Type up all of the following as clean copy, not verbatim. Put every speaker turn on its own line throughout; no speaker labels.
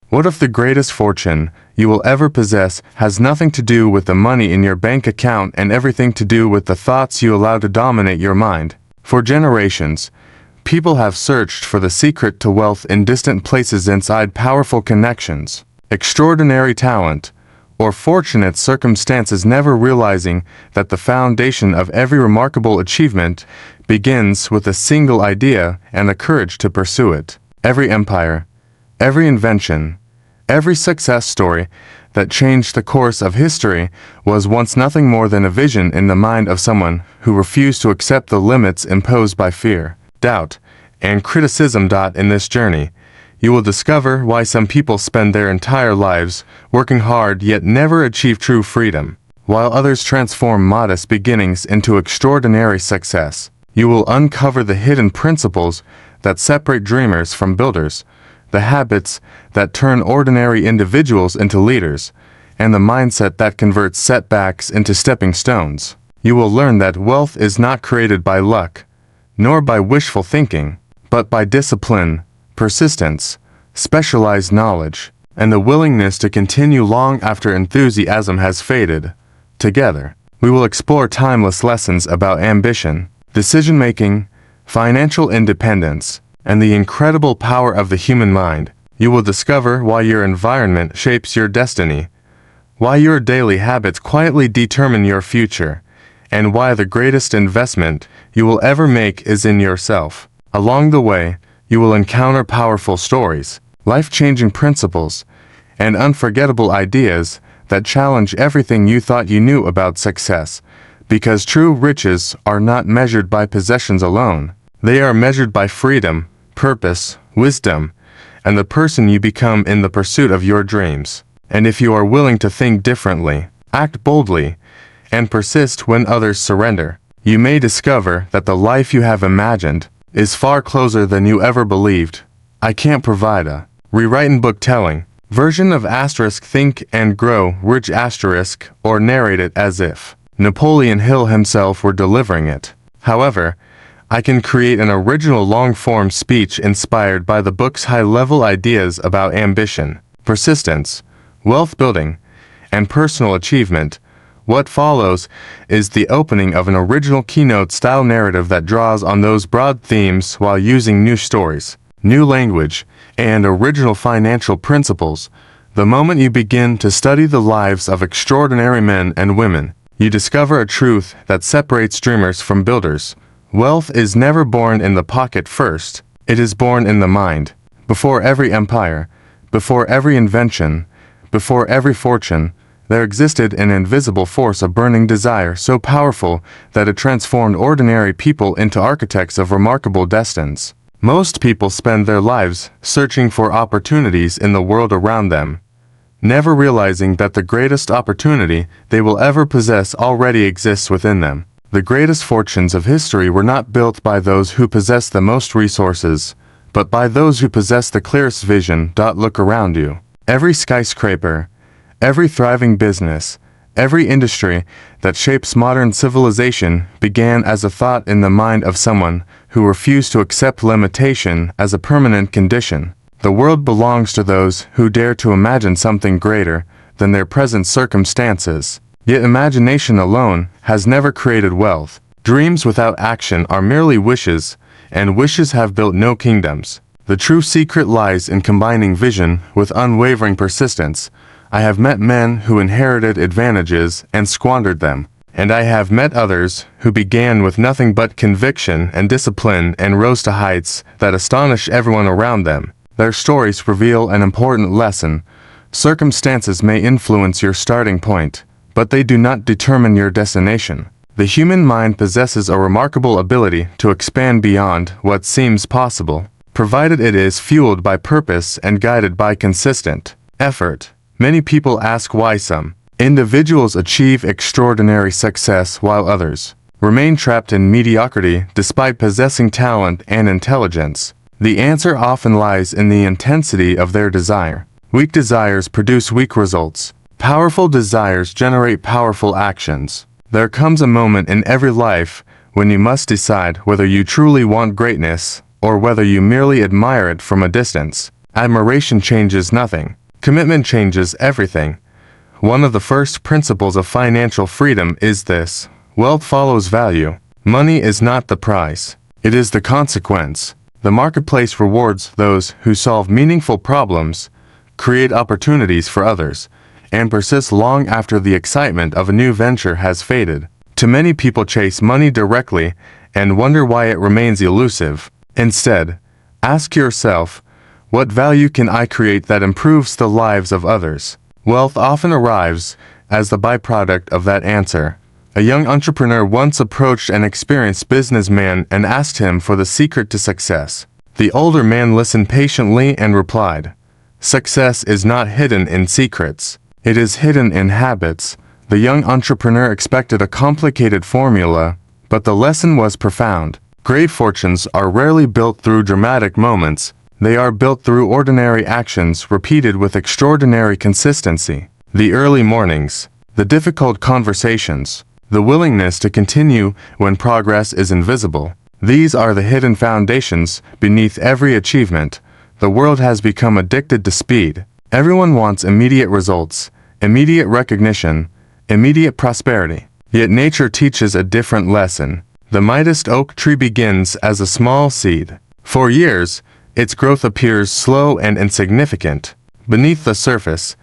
What if the greatest fortune you will ever possess has nothing to do with the money in your bank account and everything to do with the thoughts you allow to dominate your mind? For generations, people have searched for the secret to wealth in distant places inside powerful connections, extraordinary talent, or fortunate circumstances, never realizing that the foundation of every remarkable achievement begins with a single idea and the courage to pursue it. Every empire, every invention, every success story that changed the course of history was once nothing more than a vision in the mind of someone who refused to accept the limits imposed by fear, doubt, and criticism. In this journey, you will discover why some people spend their entire lives working hard yet never achieve true freedom, while others transform modest beginnings into extraordinary success. You will uncover the hidden principles that separate dreamers from builders, the habits that turn ordinary individuals into leaders, and the mindset that converts setbacks into stepping stones. You will learn that wealth is not created by luck, nor by wishful thinking, but by discipline, persistence, specialized knowledge, and the willingness to continue long after enthusiasm has faded. Together, we will explore timeless lessons about ambition, decision-making, financial independence, and the incredible power of the human mind. You will discover why your environment shapes your destiny, why your daily habits quietly determine your future, and why the greatest investment you will ever make is in yourself. Along the way, you will encounter powerful stories, life-changing principles, and unforgettable ideas that challenge everything you thought you knew about success, because true riches are not measured by possessions alone. They are measured by freedom, purpose, wisdom, and the person you become in the pursuit of your dreams. And if you are willing to think differently, act boldly, and persist when others surrender, you may discover that the life you have imagined is far closer than you ever believed. I can't provide a rewritten book-telling version of Think and Grow Rich or narrate it as if Napoleon Hill himself were delivering it. However, I can create an original long-form speech inspired by the book's high-level ideas about ambition, persistence, wealth building, and personal achievement. What follows is the opening of an original keynote-style narrative that draws on those broad themes while using new stories, new language, and original financial principles. The moment you begin to study the lives of extraordinary men and women, you discover a truth that separates dreamers from builders. Wealth is never born in the pocket first, it is born in the mind. Before every empire, before every invention, before every fortune, there existed an invisible force, a burning desire so powerful that it transformed ordinary people into architects of remarkable destinies. Most people spend their lives searching for opportunities in the world around them, never realizing that the greatest opportunity they will ever possess already exists within them. The greatest fortunes of history were not built by those who possess the most resources, but by those who possess the clearest vision. Look around you. Every skyscraper, every thriving business, every industry that shapes modern civilization began as a thought in the mind of someone who refused to accept limitation as a permanent condition. The world belongs to those who dare to imagine something greater than their present circumstances. Yet imagination alone has never created wealth. Dreams without action are merely wishes, and wishes have built no kingdoms. The true secret lies in combining vision with unwavering persistence. I have met men who inherited advantages and squandered them, and I have met others who began with nothing but conviction and discipline and rose to heights that astonish everyone around them. Their stories reveal an important lesson. Circumstances may influence your starting point, but they do not determine your destination. The human mind possesses a remarkable ability to expand beyond what seems possible, provided it is fueled by purpose and guided by consistent effort. Many people ask why some individuals achieve extraordinary success while others remain trapped in mediocrity despite possessing talent and intelligence. The answer often lies in the intensity of their desire. Weak desires produce weak results. Powerful desires generate powerful actions. There comes a moment in every life when you must decide whether you truly want greatness or whether you merely admire it from a distance. Admiration changes nothing. Commitment changes everything. One of the first principles of financial freedom is this: wealth follows value. Money is not the price. It is the consequence. The marketplace rewards those who solve meaningful problems, create opportunities for others, and persist long after the excitement of a new venture has faded. Too many people chase money directly and wonder why it remains elusive. Instead, ask yourself, what value can I create that improves the lives of others? Wealth often arrives as the byproduct of that answer. A young entrepreneur once approached an experienced businessman and asked him for the secret to success. The older man listened patiently and replied, "Success is not hidden in secrets. It is hidden in habits." The young entrepreneur expected a complicated formula, but the lesson was profound. Great fortunes are rarely built through dramatic moments. They are built through ordinary actions repeated with extraordinary consistency. The early mornings, the difficult conversations, the willingness to continue when progress is invisible. These are the hidden foundations beneath every achievement. The world has become addicted to speed. Everyone wants immediate results, immediate recognition, immediate prosperity. Yet nature teaches a different lesson. The mightiest oak tree begins as a small seed. For years, its growth appears slow and insignificant. Beneath the surface,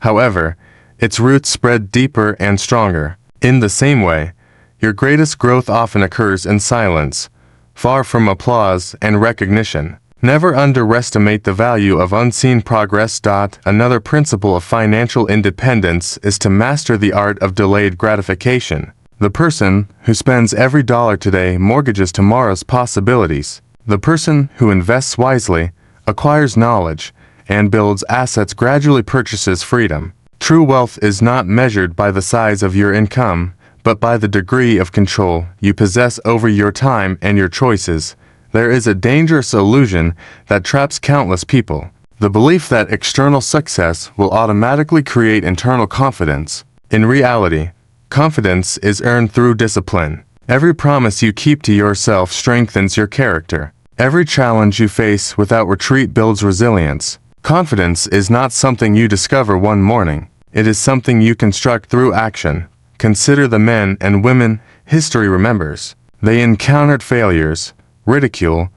however, its roots spread deeper and stronger. In the same way, your greatest growth often occurs in silence, far from applause and recognition. Never underestimate the value of unseen progress. Another principle of financial independence is to master the art of delayed gratification. The person who spends every dollar today mortgages tomorrow's possibilities. The person who invests wisely, acquires knowledge, and builds assets gradually purchases freedom. True wealth is not measured by the size of your income, but by the degree of control you possess over your time and your choices. There is a dangerous illusion that traps countless people: the belief that external success will automatically create internal confidence. In reality, confidence is earned through discipline. Every promise you keep to yourself strengthens your character. Every challenge you face without retreat builds resilience. Confidence is not something you discover one morning. It is something you construct through action. Consider the men and women history remembers. They encountered failures, ridicule,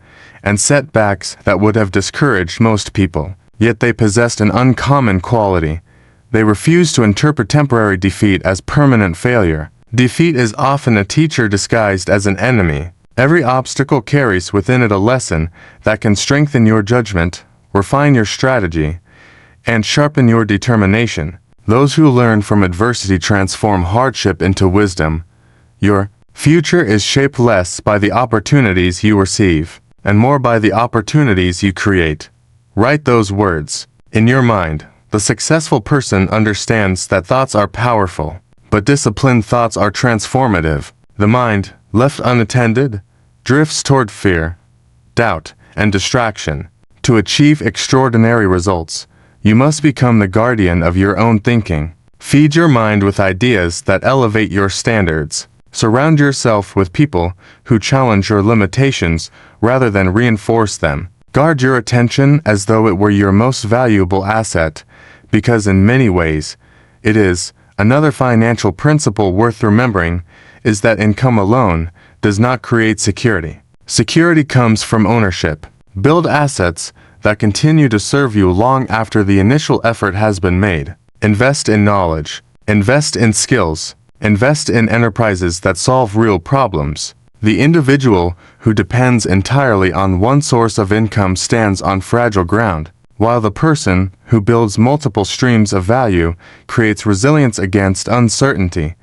and setbacks that would have discouraged most people. Yet they possessed an uncommon quality. They refused to interpret temporary defeat as permanent failure. Defeat is often a teacher disguised as an enemy. Every obstacle carries within it a lesson that can strengthen your judgment, refine your strategy, and sharpen your determination. Those who learn from adversity transform hardship into wisdom. Your future is shaped less by the opportunities you receive, and more by the opportunities you create. Write those words in your mind. The successful person understands that thoughts are powerful, but disciplined thoughts are transformative. The mind, left unattended, drifts toward fear, doubt, and distraction. To achieve extraordinary results, you must become the guardian of your own thinking. Feed your mind with ideas that elevate your standards. Surround yourself with people who challenge your limitations rather than reinforce them. Guard your attention as though it were your most valuable asset, because in many ways, it is. Another financial principle worth remembering is that income alone does not create security. Security comes from ownership. Build assets that continue to serve you long after the initial effort has been made. Invest in knowledge. Invest in skills. Invest in enterprises that solve real problems. The individual who depends entirely on one source of income stands on fragile ground, while the person who builds multiple streams of value creates resilience against uncertainty.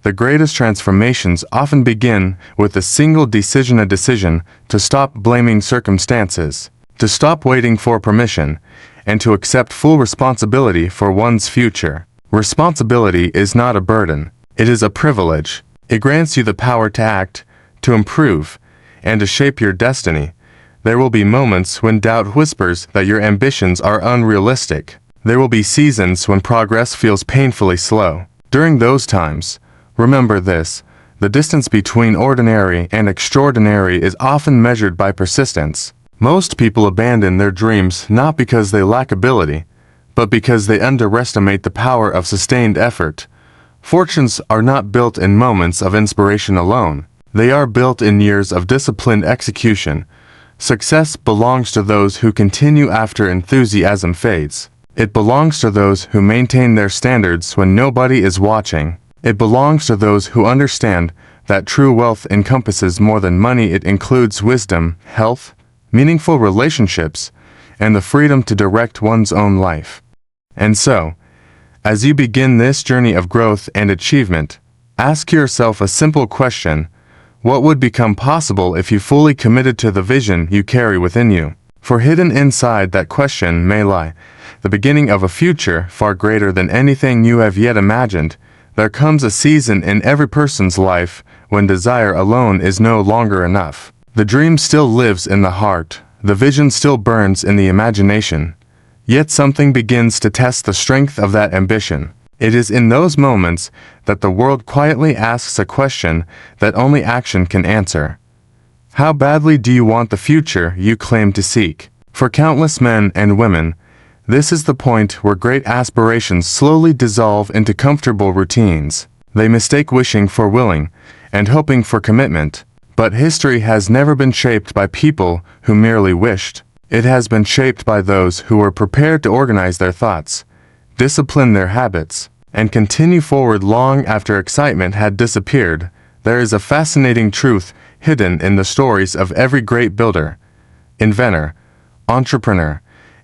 The greatest transformations often begin with a single decision: a decision to stop blaming circumstances, to stop waiting for permission, and to accept full responsibility for one's future. Responsibility is not a burden. It is a privilege. It grants you the power to act, to improve, and to shape your destiny. There will be moments when doubt whispers that your ambitions are unrealistic. There will be seasons when progress feels painfully slow. During those times, remember this: the distance between ordinary and extraordinary is often measured by persistence. Most people abandon their dreams not because they lack ability, but because they underestimate the power of sustained effort. Fortunes are not built in moments of inspiration alone. They are built in years of disciplined execution. Success belongs to those who continue after enthusiasm fades. It belongs to those who maintain their standards when nobody is watching. It belongs to those who understand that true wealth encompasses more than money. It includes wisdom, health, meaningful relationships, and the freedom to direct one's own life. And so, as you begin this journey of growth and achievement, ask yourself a simple question: what would become possible if you fully committed to the vision you carry within you? For hidden inside that question may lie the beginning of a future far greater than anything you have yet imagined. There comes a season in every person's life when desire alone is no longer enough. The dream still lives in the heart, the vision still burns in the imagination, yet something begins to test the strength of that ambition. It is in those moments that the world quietly asks a question that only action can answer. How badly do you want the future you claim to seek? For countless men and women, this is the point where great aspirations slowly dissolve into comfortable routines. They mistake wishing for willing, and hoping for commitment. But history has never been shaped by people who merely wished. It has been shaped by those who were prepared to organize their thoughts, discipline their habits, and continue forward long after excitement had disappeared. There is a fascinating truth hidden in the stories of every great builder, inventor, entrepreneur,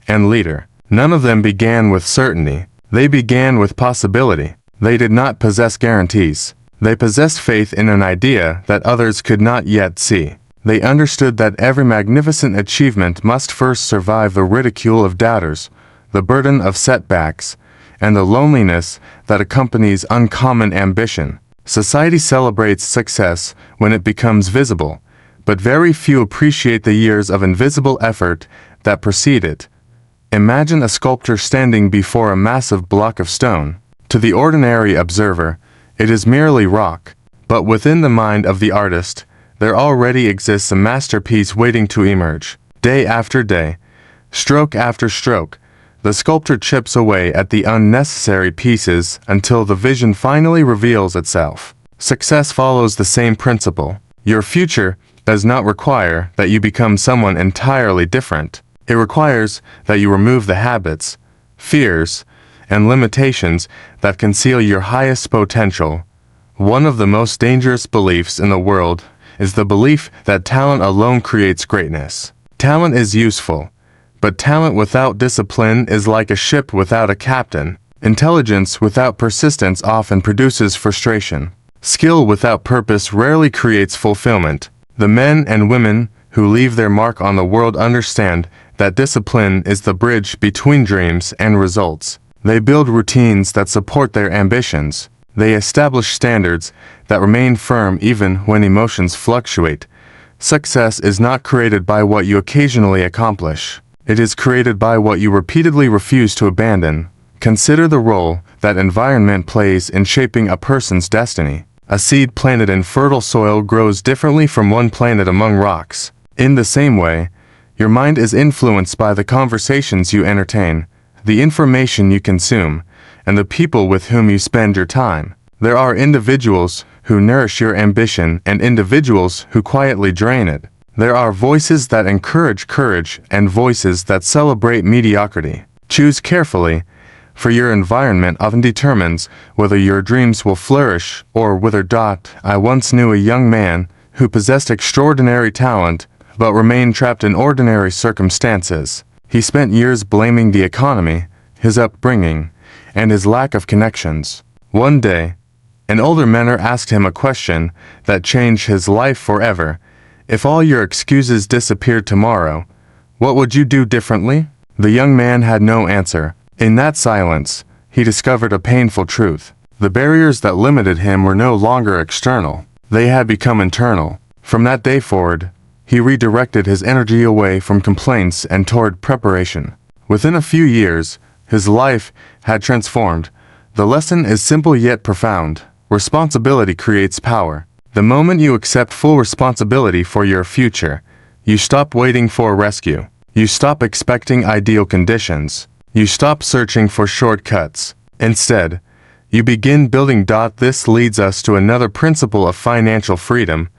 and leader. None of them began with certainty. They began with possibility. They did not possess guarantees. They possessed faith in an idea that others could not yet see. They understood that every magnificent achievement must first survive the ridicule of doubters, the burden of setbacks, and the loneliness that accompanies uncommon ambition. Society celebrates success when it becomes visible, but very few appreciate the years of invisible effort that precede it. Imagine a sculptor standing before a massive block of stone. To the ordinary observer, it is merely rock, but within the mind of the artist, there already exists a masterpiece waiting to emerge. Day after day, stroke after stroke, the sculptor chips away at the unnecessary pieces until the vision finally reveals itself. Success follows the same principle. Your future does not require that you become someone entirely different. It requires that you remove the habits, fears, and limitations that conceal your highest potential. One of the most dangerous beliefs in the world is the belief that talent alone creates greatness. Talent is useful, but talent without discipline is like a ship without a captain. Intelligence without persistence often produces frustration. Skill without purpose rarely creates fulfillment. The men and women who leave their mark on the world understand that discipline is the bridge between dreams and results. They build routines that support their ambitions. They establish standards that remain firm even when emotions fluctuate. Success is not created by what you occasionally accomplish. It is created by what you repeatedly refuse to abandon. Consider the role that environment plays in shaping a person's destiny. A seed planted in fertile soil grows differently from one planted among rocks. In the same way, your mind is influenced by the conversations you entertain, the information you consume, and the people with whom you spend your time. There are individuals who nourish your ambition and individuals who quietly drain it. There are voices that encourage courage and voices that celebrate mediocrity. Choose carefully, for your environment often determines whether your dreams will flourish or wither. I once knew a young man who possessed extraordinary talent but remained trapped in ordinary circumstances. He spent years blaming the economy, his upbringing, and his lack of connections. One day, an older mentor asked him a question that changed his life forever. If all your excuses disappeared tomorrow, what would you do differently? The young man had no answer. In that silence, he discovered a painful truth. The barriers that limited him were no longer external. They had become internal. From that day forward, he redirected his energy away from complaints and toward preparation. Within a few years, his life had transformed. The lesson is simple yet profound. Responsibility creates power. The moment you accept full responsibility for your future, You stop waiting for a rescue. You stop expecting ideal conditions. You stop searching for shortcuts. Instead, you begin building. This leads us to another principle of financial freedom.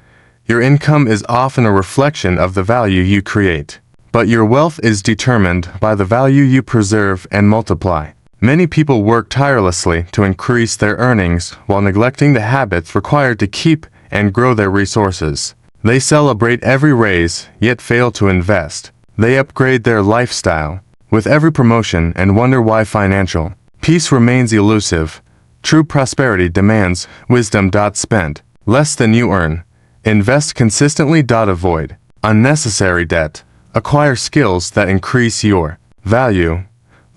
Your income is often a reflection of the value you create, but your wealth is determined by the value you preserve and multiply. Many people work tirelessly to increase their earnings while neglecting the habits required to keep and grow their resources. They celebrate every raise, yet fail to invest. They upgrade their lifestyle with every promotion and wonder why financial peace remains elusive. True prosperity demands wisdom. Spend less than you earn. Invest consistently. Avoid unnecessary debt. Acquire skills that increase your value.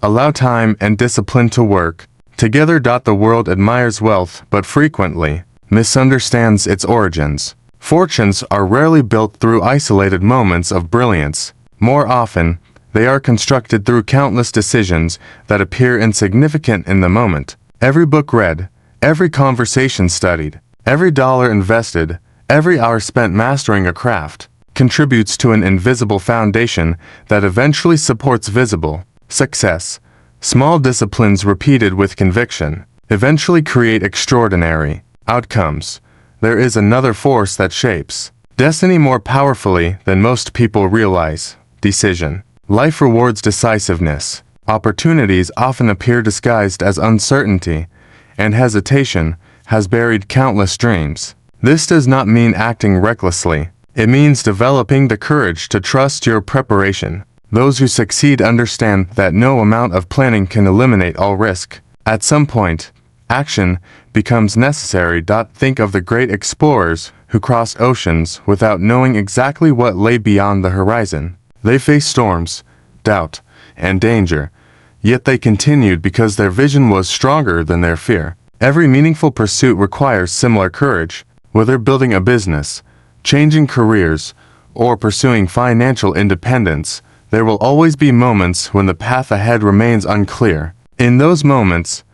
Allow time and discipline to work together. The world admires wealth but frequently misunderstands its origins. Fortunes are rarely built through isolated moments of brilliance. More often, they are constructed through countless decisions that appear insignificant in the moment. Every book read, every conversation studied, every dollar invested, every hour spent mastering a craft contributes to an invisible foundation that eventually supports visible success. Small disciplines repeated with conviction eventually create extraordinary outcomes. There is another force that shapes destiny more powerfully than most people realize: decision. Life rewards decisiveness. Opportunities often appear disguised as uncertainty, and hesitation has buried countless dreams. This does not mean acting recklessly. It means developing the courage to trust your preparation. Those who succeed understand that no amount of planning can eliminate all risk. At some point, action becomes necessary. Think of the great explorers who crossed oceans without knowing exactly what lay beyond the horizon. They faced storms, doubt, and danger, yet they continued because their vision was stronger than their fear. Every meaningful pursuit requires similar courage. Whether building a business, changing careers, or pursuing financial independence, there will always be moments when the path ahead remains unclear. In those moments,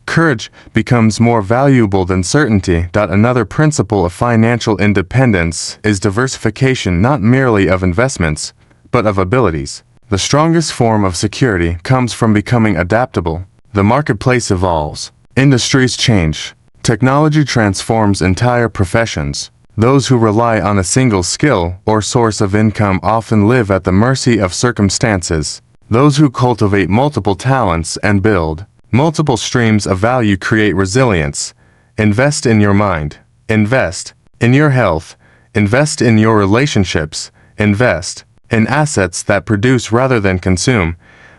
courage becomes more valuable than certainty. Another principle of financial independence is diversification, not merely of investments, but of abilities. The strongest form of security comes from becoming adaptable. The marketplace evolves. Industries change. Technology transforms entire professions. Those who rely on a single skill or source of income often live at the mercy of circumstances. Those who cultivate multiple talents and build multiple streams of value create resilience. Invest in your mind. Invest in your health. Invest in your relationships. Invest in assets that produce rather than consume.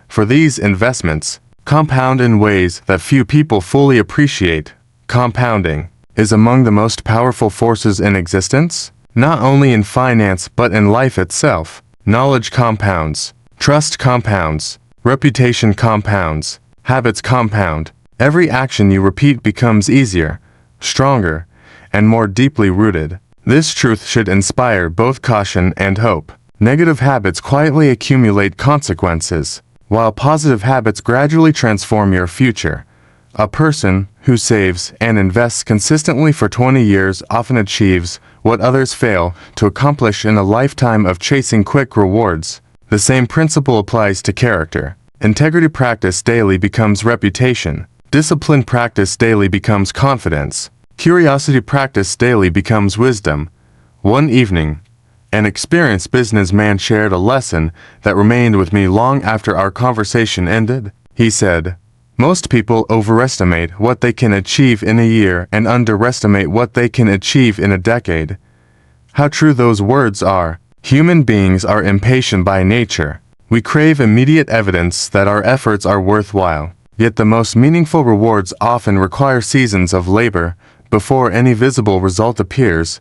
For these investments compound in ways that few people fully appreciate. Compounding is among the most powerful forces in existence, not only in finance but in life itself. Knowledge compounds. Trust compounds. Reputation compounds. Habits compound. Every action you repeat becomes easier, stronger, and more deeply rooted. This truth should inspire both caution and hope. Negative habits quietly accumulate consequences, while positive habits gradually transform your future. A person who saves and invests consistently for 20 years often achieves what others fail to accomplish in a lifetime of chasing quick rewards. The same principle applies to character. Integrity practiced daily becomes reputation. Discipline practiced daily becomes confidence. Curiosity practiced daily becomes wisdom. One evening, an experienced businessman shared a lesson that remained with me long after our conversation ended. He said, "Most people overestimate what they can achieve in a year and underestimate what they can achieve in a decade." How true those words are. Human beings are impatient by nature. We crave immediate evidence that our efforts are worthwhile. Yet the most meaningful rewards often require seasons of labor before any visible result appears.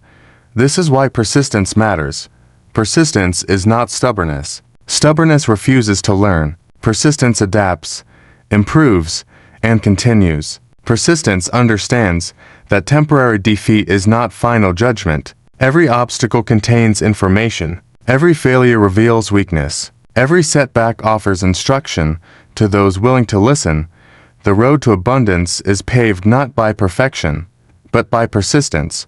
This is why persistence matters. Persistence is not stubbornness. Stubbornness refuses to learn. Persistence adapts, improves, and continues. Persistence understands that temporary defeat is not final judgment. Every obstacle contains information. Every failure reveals weakness. Every setback offers instruction to those willing to listen. The road to abundance is paved not by perfection, but by persistence.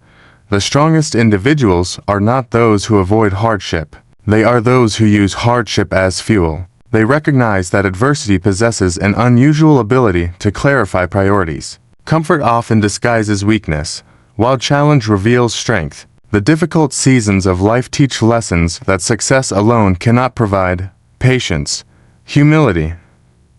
The strongest individuals are not those who avoid hardship. They are those who use hardship as fuel. They recognize that adversity possesses an unusual ability to clarify priorities. Comfort often disguises weakness, while challenge reveals strength. The difficult seasons of life teach lessons that success alone cannot provide: patience, humility,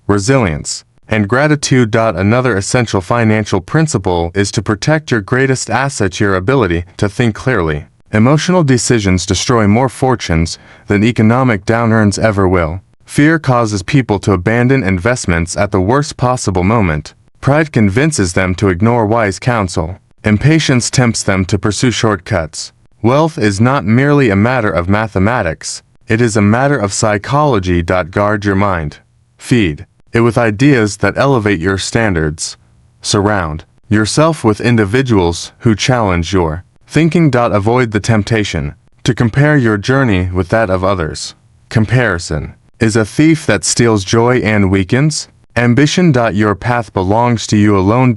resilience, and gratitude. Another essential financial principle is to protect your greatest asset, your ability to think clearly. Emotional decisions destroy more fortunes than economic downturns ever will. Fear causes people to abandon investments at the worst possible moment. Pride convinces them to ignore wise counsel. Impatience tempts them to pursue shortcuts. Wealth is not merely a matter of mathematics. It is a matter of psychology. Guard your mind. Feed it with ideas that elevate your standards. Surround yourself with individuals who challenge your thinking. Avoid the temptation to compare your journey with that of others. Comparison is a thief that steals joy and weakens ambition. Your path belongs to you alone.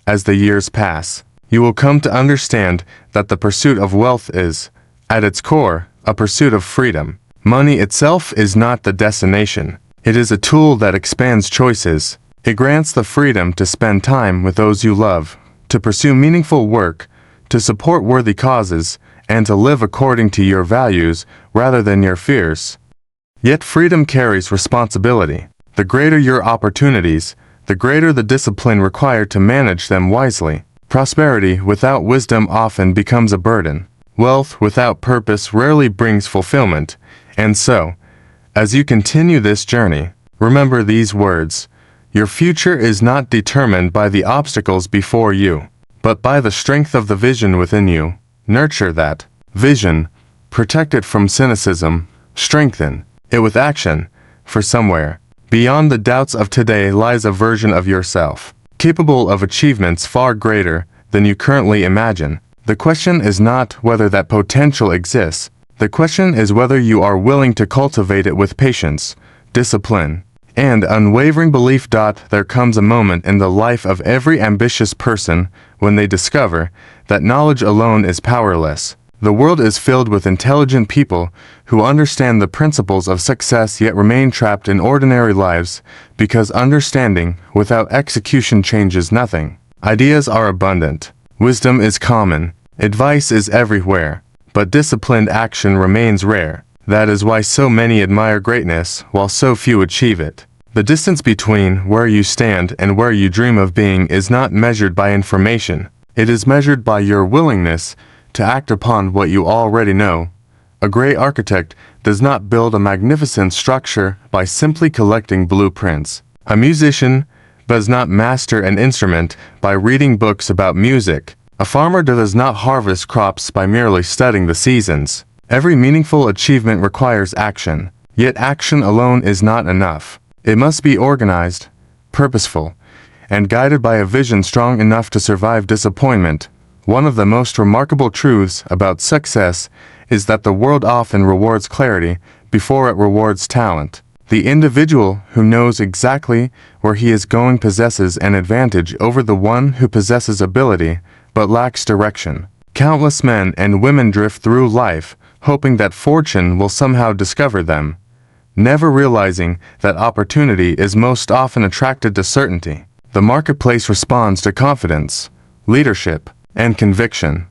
As the years pass, you will come to understand that the pursuit of wealth is, at its core, a pursuit of freedom. Money itself is not the destination. It is a tool that expands choices. It grants the freedom to spend time with those you love, to pursue meaningful work, to support worthy causes, and to live according to your values rather than your fears. Yet freedom carries responsibility. The greater your opportunities, the greater the discipline required to manage them wisely. Prosperity without wisdom often becomes a burden. Wealth without purpose rarely brings fulfillment. And so, as you continue this journey, remember these words: your future is not determined by the obstacles before you, but by the strength of the vision within you. Nurture that vision, protect it from cynicism, strengthen it with action, for somewhere beyond the doubts of today lies a version of yourself, capable of achievements far greater than you currently imagine. The question is not whether that potential exists. The question is whether you are willing to cultivate it with patience, discipline, and unwavering belief. There comes a moment in the life of every ambitious person when they discover that knowledge alone is powerless. The world is filled with intelligent people who understand the principles of success yet remain trapped in ordinary lives because understanding without execution changes nothing. Ideas are abundant. Wisdom is common. Advice is everywhere. But disciplined action remains rare. That is why so many admire greatness while so few achieve it. The distance between where you stand and where you dream of being is not measured by information. It is measured by your willingness to act upon what you already know. A great architect does not build a magnificent structure by simply collecting blueprints. A musician does not master an instrument by reading books about music. A farmer does not harvest crops by merely studying the seasons. Every meaningful achievement requires action, yet action alone is not enough. It must be organized, purposeful, and guided by a vision strong enough to survive disappointment. One of the most remarkable truths about success is that the world often rewards clarity before it rewards talent. The individual who knows exactly where he is going possesses an advantage over the one who possesses ability but lacks direction. Countless men and women drift through life, hoping that fortune will somehow discover them, never realizing that opportunity is most often attracted to certainty. The marketplace responds to confidence, leadership, and conviction.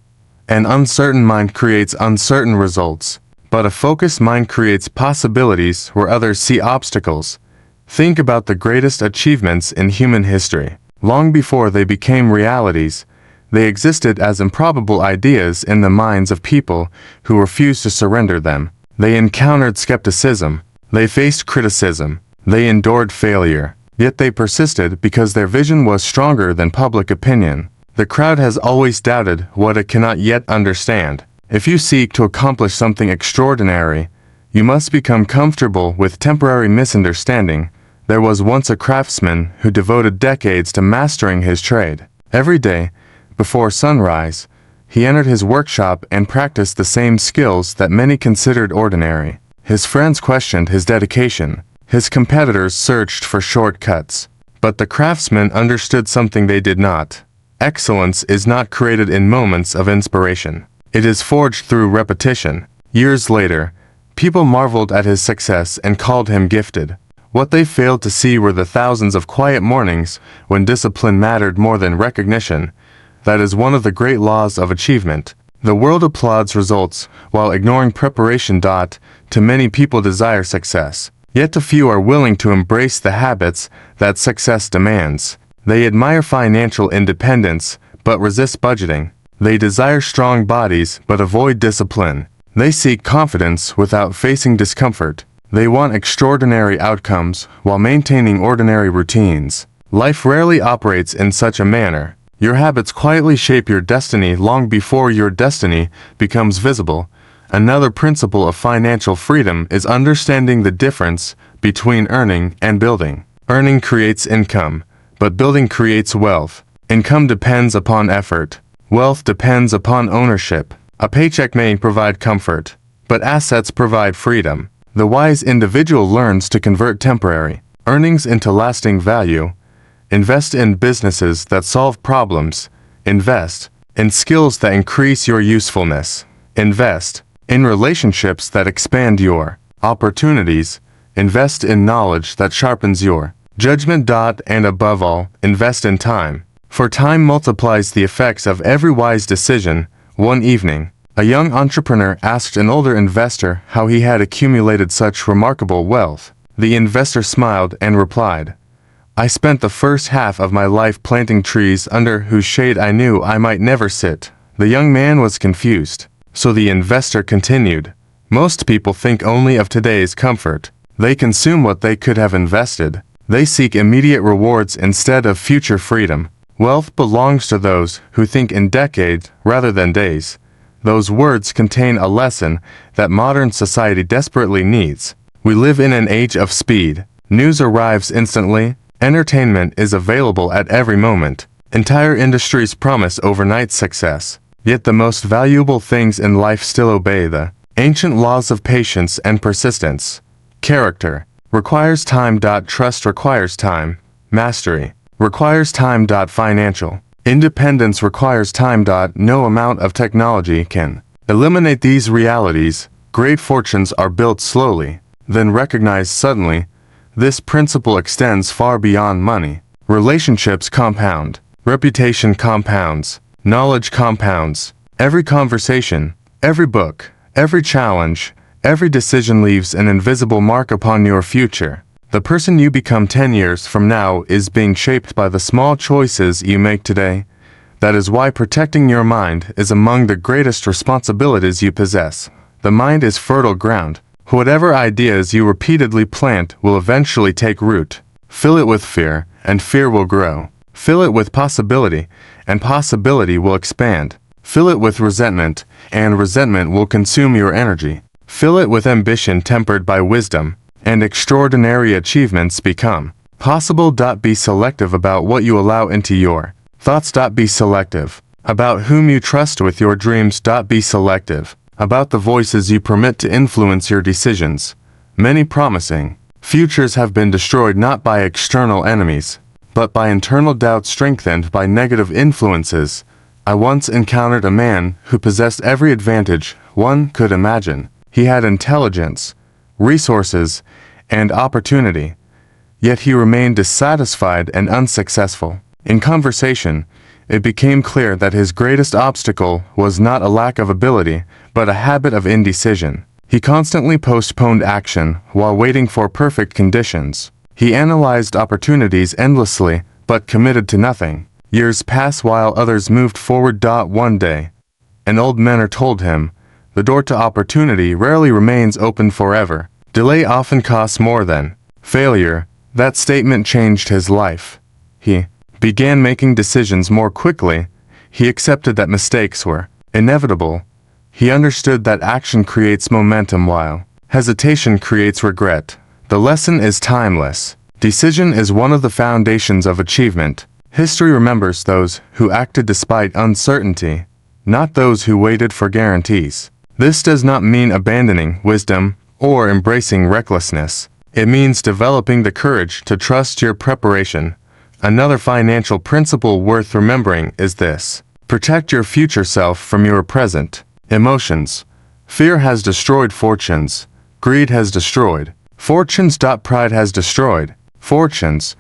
An uncertain mind creates uncertain results, but a focused mind creates possibilities where others see obstacles. Think about the greatest achievements in human history. Long before they became realities, they existed as improbable ideas in the minds of people who refused to surrender them. They encountered skepticism. They faced criticism. They endured failure. Yet they persisted because their vision was stronger than public opinion. The crowd has always doubted what it cannot yet understand. If you seek to accomplish something extraordinary, you must become comfortable with temporary misunderstanding. There was once a craftsman who devoted decades to mastering his trade. Every day, before sunrise, he entered his workshop and practiced the same skills that many considered ordinary. His friends questioned his dedication. His competitors searched for shortcuts. But the craftsman understood something they did not. Excellence is not created in moments of inspiration. It is forged through repetition. Years later, People marveled at his success and called him gifted. What they failed to see were the thousands of quiet mornings when discipline mattered more than recognition. That is one of the great laws of achievement. The world applauds results while ignoring preparation. To many people desire success, yet too few are willing to embrace the habits that success demands. They admire financial independence, but resist budgeting. They desire strong bodies, but avoid discipline. They seek confidence without facing discomfort. They want extraordinary outcomes while maintaining ordinary routines. Life rarely operates in such a manner. Your habits quietly shape your destiny long before your destiny becomes visible. Another principle of financial freedom is understanding the difference between earning and building. Earning creates income, but building creates wealth. Income depends upon effort. Wealth depends upon ownership. A paycheck may provide comfort, but assets provide freedom. The wise individual learns to convert temporary earnings into lasting value. Invest in businesses that solve problems. Invest in skills that increase your usefulness. Invest in relationships that expand your opportunities. Invest in knowledge that sharpens your judgment. And above all, invest in time. For time multiplies the effects of every wise decision. One evening, a young entrepreneur asked an older investor how he had accumulated such remarkable wealth. The investor smiled and replied, "I spent the first half of my life planting trees under whose shade I knew I might never sit." The young man was confused. So the investor continued, "Most people think only of today's comfort. They consume what they could have invested. They seek immediate rewards instead of future freedom. Wealth belongs to those who think in decades rather than days." Those words contain a lesson that modern society desperately needs. We live in an age of speed. News arrives instantly. Entertainment is available at every moment. Entire industries promise overnight success. Yet the most valuable things in life still obey the ancient laws of patience and persistence. Character requires time. Trust requires time. Mastery requires time. Financial independence requires time. No amount of technology can eliminate these realities. Great fortunes are built slowly, then recognized suddenly. This principle extends far beyond money. Relationships compound. Reputation compounds. Knowledge compounds. Every conversation, every book, every challenge, every decision leaves an invisible mark upon your future. The person you become 10 years from now is being shaped by the small choices you make today. That is why protecting your mind is among the greatest responsibilities you possess. The mind is fertile ground. Whatever ideas you repeatedly plant will eventually take root. Fill it with fear, and fear will grow. Fill it with possibility, and possibility will expand. Fill it with resentment, and resentment will consume your energy. Fill it with ambition tempered by wisdom, and extraordinary achievements become possible. Be selective about what you allow into your thoughts. Be selective about whom you trust with your dreams. Be selective about the voices you permit to influence your decisions. Many promising futures have been destroyed not by external enemies, but by internal doubt strengthened by negative influences. I once encountered a man who possessed every advantage one could imagine. He had intelligence, resources, and opportunity. Yet he remained dissatisfied and unsuccessful. In conversation, it became clear that his greatest obstacle was not a lack of ability, but a habit of indecision. He constantly postponed action while waiting for perfect conditions. He analyzed opportunities endlessly, but committed to nothing. Years passed while others moved forward. One day, an old mentor told him, "The door to opportunity rarely remains open forever. Delay often costs more than failure." That statement changed his life. He began making decisions more quickly. He accepted that mistakes were inevitable. He understood that action creates momentum while hesitation creates regret. The lesson is timeless. Decision is one of the foundations of achievement. History remembers those who acted despite uncertainty, not those who waited for guarantees. This does not mean abandoning wisdom or embracing recklessness. It means developing the courage to trust your preparation. Another financial principle worth remembering is this: protect your future self from your present emotions. Fear has destroyed fortunes. greed has destroyed fortunes. Pride has destroyed fortunes.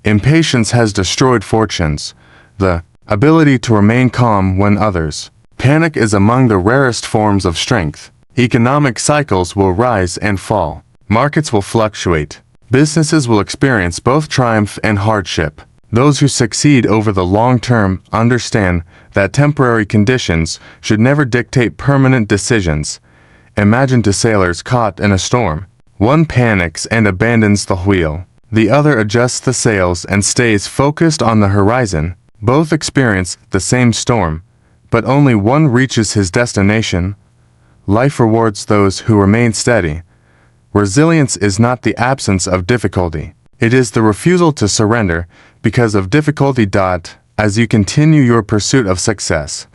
Impatience has destroyed fortunes. The ability to remain calm when others panic is among the rarest forms of strength. Economic cycles will rise and fall. Markets will fluctuate. Businesses will experience both triumph and hardship. Those who succeed over the long term understand that temporary conditions should never dictate permanent decisions. Imagine two sailors caught in a storm. One panics and abandons the wheel. The other adjusts the sails and stays focused on the horizon. Both experience the same storm, but only one reaches his destination. Life rewards those who remain steady. Resilience is not the absence of difficulty. It is the refusal to surrender because of difficulty. As you continue your pursuit of success,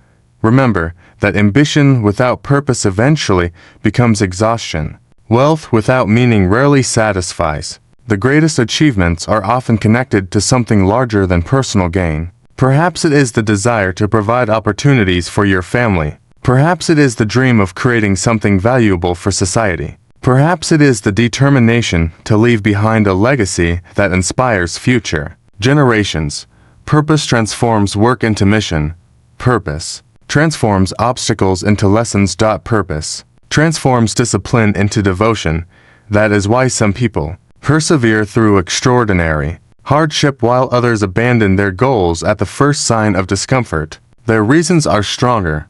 remember that ambition without purpose eventually becomes exhaustion. Wealth without meaning rarely satisfies. The greatest achievements are often connected to something larger than personal gain. Perhaps it is the desire to provide opportunities for your family. Perhaps it is the dream of creating something valuable for society. Perhaps it is the determination to leave behind a legacy that inspires future generations. Purpose transforms work into mission. Purpose transforms obstacles into lessons. Purpose transforms discipline into devotion. That is why some people persevere through extraordinary hardship while others abandon their goals at the first sign of discomfort. Their reasons are stronger.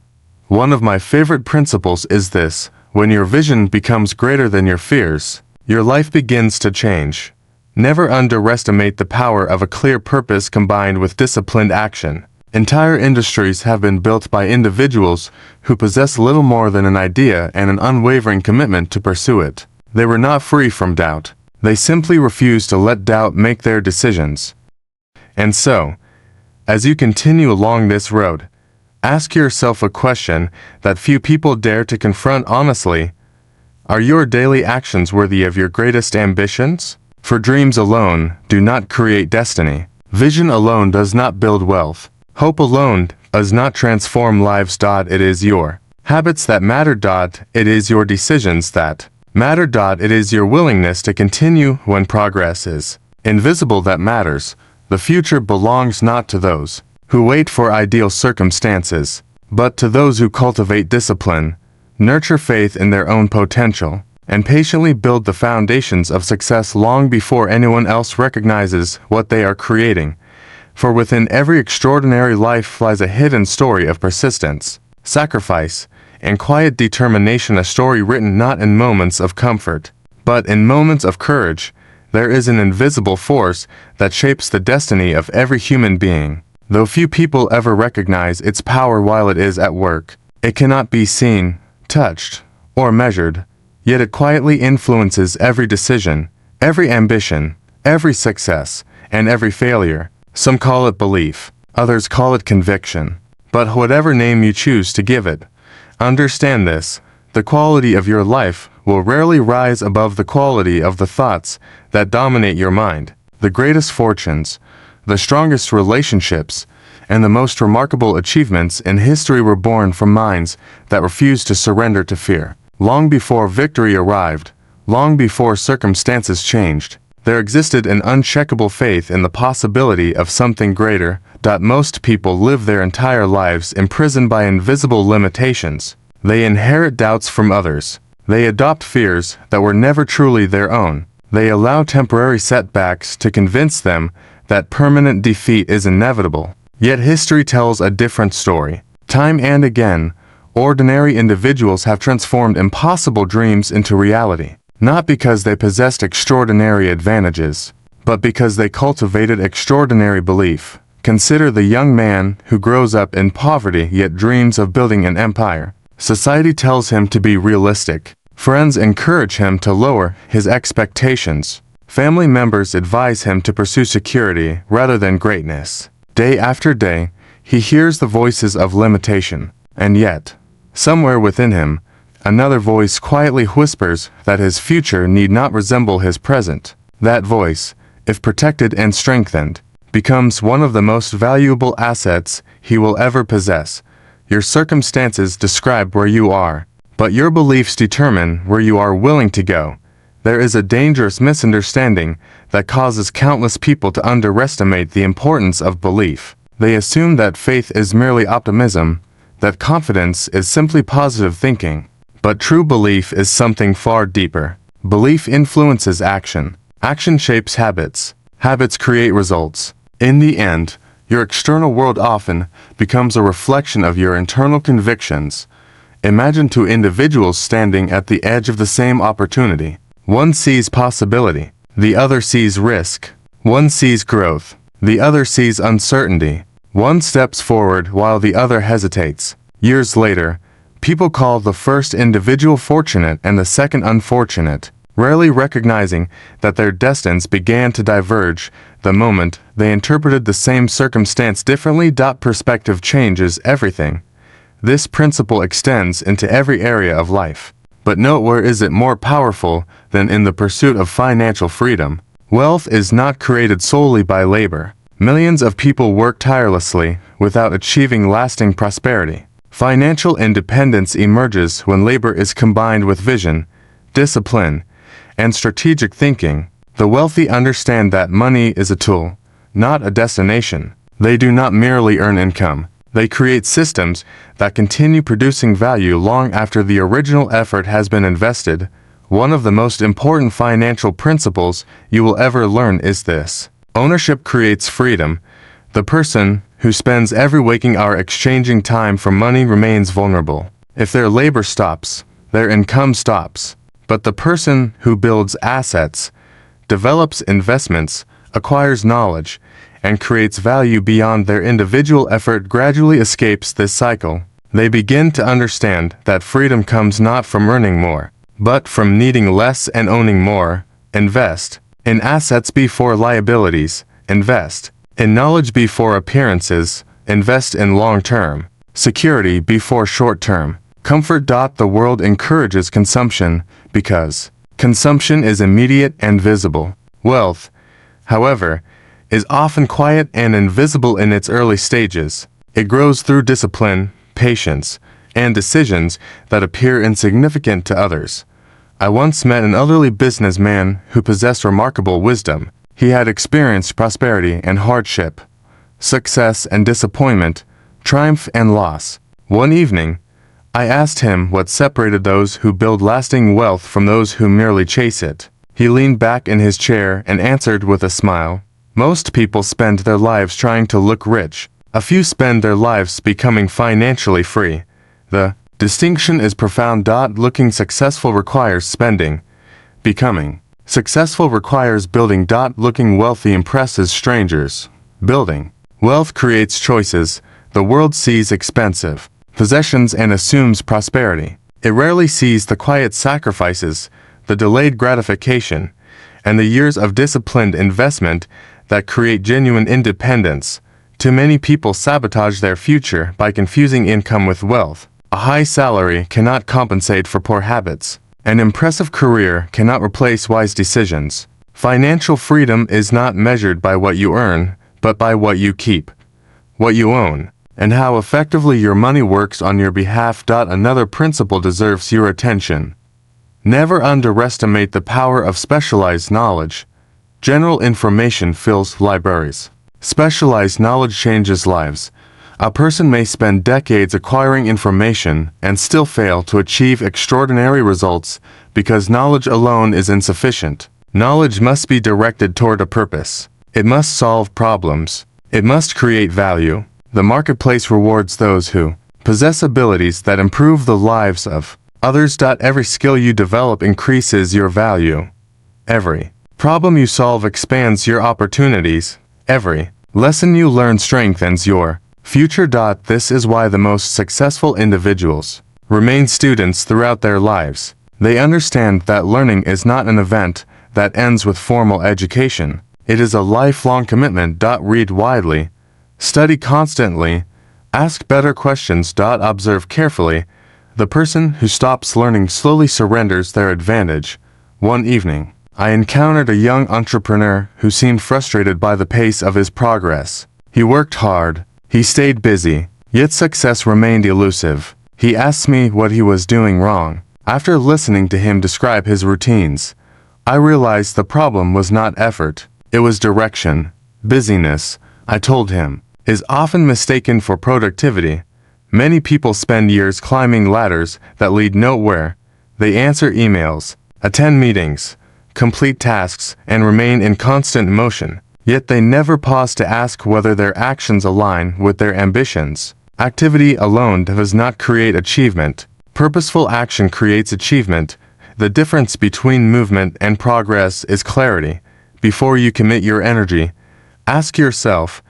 One of my favorite principles is this: when your vision becomes greater than your fears, your life begins to change. Never underestimate the power of a clear purpose combined with disciplined action. Entire industries have been built by individuals who possess little more than an idea and an unwavering commitment to pursue it. They were not free from doubt. They simply refused to let doubt make their decisions. And so, as you continue along this road, ask yourself a question that few people dare to confront honestly. Are your daily actions worthy of your greatest ambitions? For dreams alone do not create destiny. Vision alone does not build wealth. Hope alone does not transform lives. It is your habits that matter. It is your decisions that matter. It is your willingness to continue when progress is invisible that matters. The future belongs not to those who wait for ideal circumstances, but to those who cultivate discipline, nurture faith in their own potential, and patiently build the foundations of success long before anyone else recognizes what they are creating. For within every extraordinary life lies a hidden story of persistence, sacrifice, and quiet determination, a story written not in moments of comfort, but in moments of courage. There is an invisible force that shapes the destiny of every human being. Though few people ever recognize its power while it is at work, it cannot be seen, touched, or measured, yet it quietly influences every decision, every ambition, every success, and every failure. Some call it belief, others call it conviction. But whatever name you choose to give it, understand this: the quality of your life will rarely rise above the quality of the thoughts that dominate your mind. The greatest fortunes, the strongest relationships, and the most remarkable achievements in history were born from minds that refused to surrender to fear. Long before victory arrived, long before circumstances changed, there existed an uncheckable faith in the possibility of something greater. Most people live their entire lives imprisoned by invisible limitations. They inherit doubts from others. They adopt fears that were never truly their own. They allow temporary setbacks to convince them that permanent defeat is inevitable. Yet history tells a different story. Time and again, ordinary individuals have transformed impossible dreams into reality, not because they possessed extraordinary advantages, but because they cultivated extraordinary belief. Consider the young man who grows up in poverty yet dreams of building an empire. Society tells him to be realistic. Friends encourage him to lower his expectations. Family members advise him to pursue security rather than greatness. Day after day, he hears the voices of limitation, and yet, somewhere within him, another voice quietly whispers that his future need not resemble his present. That voice, if protected and strengthened, becomes one of the most valuable assets he will ever possess. Your circumstances describe where you are. but your beliefs determine where you are willing to go. There is a dangerous misunderstanding that causes countless people to underestimate the importance of belief. They assume that faith is merely optimism, that confidence is simply positive thinking. But true belief is something far deeper. Belief influences action. Action shapes habits. Habits create results. In the end, your external world often becomes a reflection of your internal convictions. Imagine two individuals standing at the edge of the same opportunity. One sees possibility. The other sees risk. One sees growth. The other sees uncertainty. One steps forward while the other hesitates. Years later, people call the first individual fortunate and the second unfortunate, rarely recognizing that their destinies began to diverge the moment they interpreted the same circumstance differently. Perspective changes everything. This principle extends into every area of life. But note, where is it more powerful than in the pursuit of financial freedom? Wealth is not created solely by labor. Millions of people work tirelessly without achieving lasting prosperity. Financial independence emerges when labor is combined with vision, discipline, and strategic thinking. The wealthy understand that money is a tool, not a destination. They do not merely earn income. They create systems that continue producing value long after the original effort has been invested. One of the most important financial principles you will ever learn is this: ownership creates freedom. The person who spends every waking hour exchanging time for money remains vulnerable. If their labor stops, their income stops. But the person who builds assets, develops investments, acquires knowledge, and creates value beyond their individual effort gradually escapes this cycle. They begin to understand that freedom comes not from earning more, but from needing less and owning more. Invest in assets before liabilities. Invest in knowledge before appearances. Invest in long-term security before short-term comfort. The world encourages consumption because consumption is immediate and visible. Wealth, however, is often quiet and invisible in its early stages. It grows through discipline, patience, and decisions that appear insignificant to others. I once met an elderly businessman who possessed remarkable wisdom. He had experienced prosperity and hardship, success and disappointment, triumph and loss. One evening, I asked him what separated those who build lasting wealth from those who merely chase it. He leaned back in his chair and answered with a smile, "Most people spend their lives trying to look rich. A few spend their lives becoming financially free. The distinction is profound. Looking successful requires spending. Becoming successful requires building. Looking wealthy impresses strangers. Building wealth creates choices. The world sees expensive possessions and assumes prosperity. It rarely sees the quiet sacrifices, the delayed gratification, and the years of disciplined investment that create genuine independence. Too many people sabotage their future by confusing income with wealth. A high salary cannot compensate for poor habits. An impressive career cannot replace wise decisions. Financial freedom is not measured by what you earn, but by what you keep, what you own, and how effectively your money works on your behalf. Another principle deserves your attention. Never underestimate the power of specialized knowledge. General information fills libraries. Specialized knowledge changes lives. A person may spend decades acquiring information and still fail to achieve extraordinary results because knowledge alone is insufficient. Knowledge must be directed toward a purpose. It must solve problems. It must create value. The marketplace rewards those who possess abilities that improve the lives of others. Every skill you develop increases your value. Every problem you solve expands your opportunities. Every lesson you learn strengthens your future. This is why the most successful individuals remain students throughout their lives. They understand that learning is not an event that ends with formal education. It is a lifelong commitment. Read widely, study constantly, ask better questions. Observe carefully. The person who stops learning slowly surrenders their advantage. One evening, I encountered a young entrepreneur who seemed frustrated by the pace of his progress. He worked hard, he stayed busy, yet success remained elusive. He asked me what he was doing wrong. After listening to him describe his routines, I realized the problem was not effort, it was direction. Busyness, I told him, is often mistaken for productivity. Many people spend years climbing ladders that lead nowhere. They answer emails, attend meetings, complete tasks, and remain in constant motion. Yet they never pause to ask whether their actions align with their ambitions. Activity alone does not create achievement. Purposeful action creates achievement. The difference between movement and progress is clarity. Before you commit your energy, ask yourself,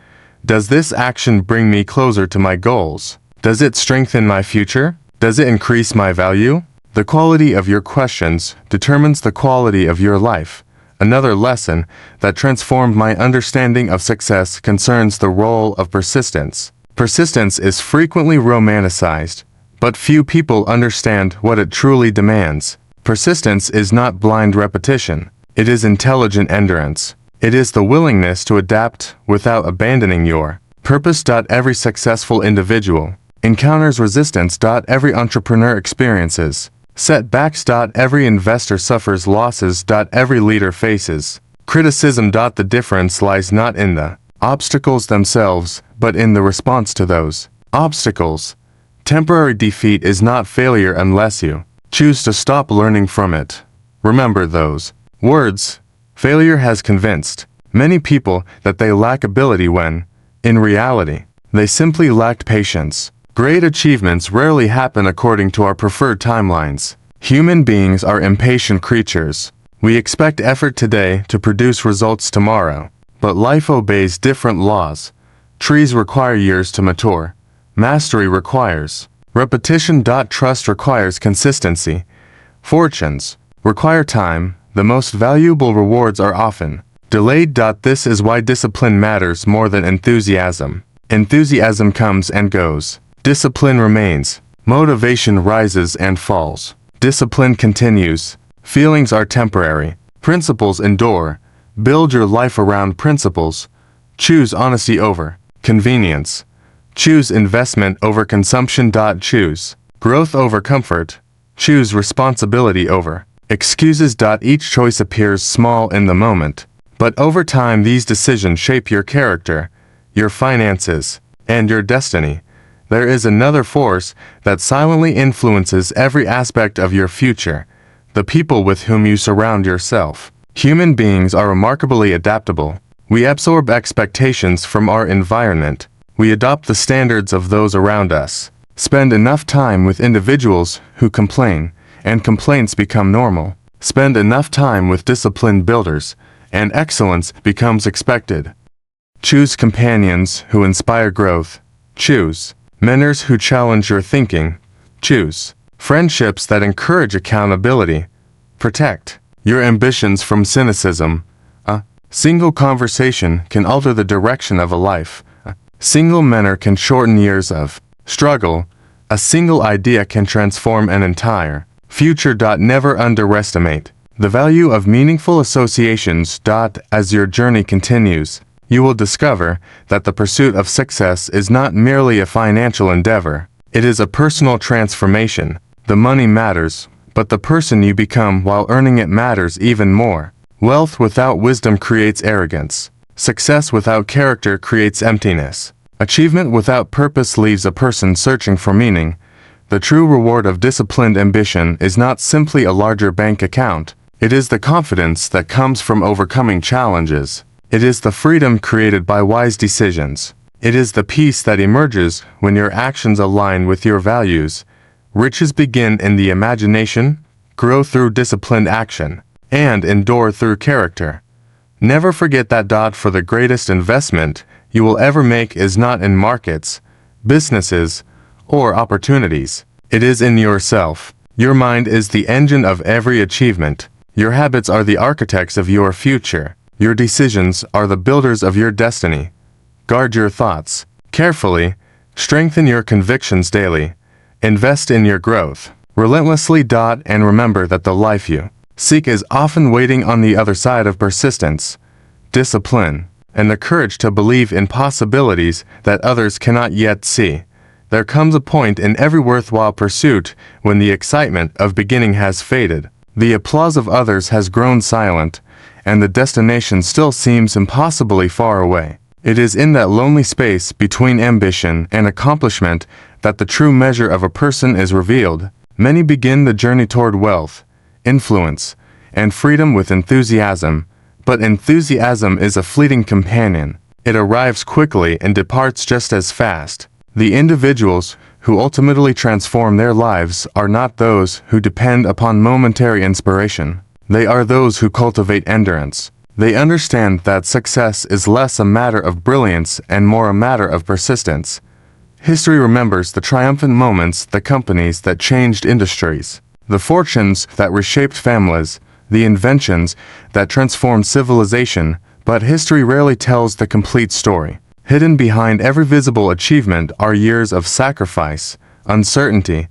does this action bring me closer to my goals? Does it strengthen my future? Does it increase my value? The quality of your questions determines the quality of your life. Another lesson that transformed my understanding of success concerns the role of persistence. Persistence is frequently romanticized, but few people understand what it truly demands. Persistence is not blind repetition. It is intelligent endurance. It is the willingness to adapt without abandoning your purpose. Every successful individual encounters resistance. Every entrepreneur experiences setbacks. Every investor suffers losses. Every leader faces criticism. The difference lies not in the obstacles themselves, but in the response to those obstacles. Temporary defeat is not failure unless you choose to stop learning from it. Remember those words. Failure has convinced many people that they lack ability when, in reality, they simply lacked patience. Great achievements rarely happen according to our preferred timelines. Human beings are impatient creatures. We expect effort today to produce results tomorrow. But life obeys different laws. Trees require years to mature. Mastery requires repetition. Trust requires consistency. Fortunes require time. The most valuable rewards are often delayed. This is why discipline matters more than enthusiasm. Enthusiasm comes and goes. Discipline remains. Motivation rises and falls. Discipline continues. Feelings are temporary. Principles endure. Build your life around principles. Choose honesty over convenience. Choose investment over consumption. Choose growth over comfort. Choose responsibility over excuses. Each choice appears small in the moment, but over time these decisions shape your character, your finances, and your destiny. There is another force that silently influences every aspect of your future: the people with whom you surround yourself. Human beings are remarkably adaptable. We absorb expectations from our environment. We adopt the standards of those around us. Spend enough time with individuals who complain, and complaints become normal. Spend enough time with disciplined builders, and excellence becomes expected. Choose companions who inspire growth. Choose mentors who challenge your thinking. Choose friendships that encourage accountability. Protect your ambitions from cynicism. A single conversation can alter the direction of a life. A single mentor can shorten years of struggle. A single idea can transform an entire future. Never underestimate the value of meaningful associations. As your journey continues, you will discover that the pursuit of success is not merely a financial endeavor. It is a personal transformation. The money matters, but the person you become while earning it matters even more. Wealth without wisdom creates arrogance. Success without character creates emptiness. Achievement without purpose leaves a person searching for meaning. The true reward of disciplined ambition is not simply a larger bank account. It is the confidence that comes from overcoming challenges. It is the freedom created by wise decisions. It is the peace that emerges when your actions align with your values. Riches begin in the imagination, grow through disciplined action, and endure through character. Never forget that. For the greatest investment you will ever make is not in markets, businesses, or opportunities. It is in yourself. Your mind is the engine of every achievement. Your habits are the architects of your future. Your decisions are the builders of your destiny. Guard your thoughts carefully. Strengthen your convictions daily. Invest in your growth relentlessly. And remember that the life you seek is often waiting on the other side of persistence, discipline, and the courage to believe in possibilities that others cannot yet see. There comes a point in every worthwhile pursuit when the excitement of beginning has faded, the applause of others has grown silent, and the destination still seems impossibly far away. It is in that lonely space between ambition and accomplishment that the true measure of a person is revealed. Many begin the journey toward wealth, influence, and freedom with enthusiasm, but enthusiasm is a fleeting companion. It arrives quickly and departs just as fast. The individuals who ultimately transform their lives are not those who depend upon momentary inspiration. They are those who cultivate endurance. They understand that success is less a matter of brilliance and more a matter of persistence. History remembers the triumphant moments, the companies that changed industries, the fortunes that reshaped families, the inventions that transformed civilization, but history rarely tells the complete story. Hidden behind every visible achievement are years of sacrifice, uncertainty,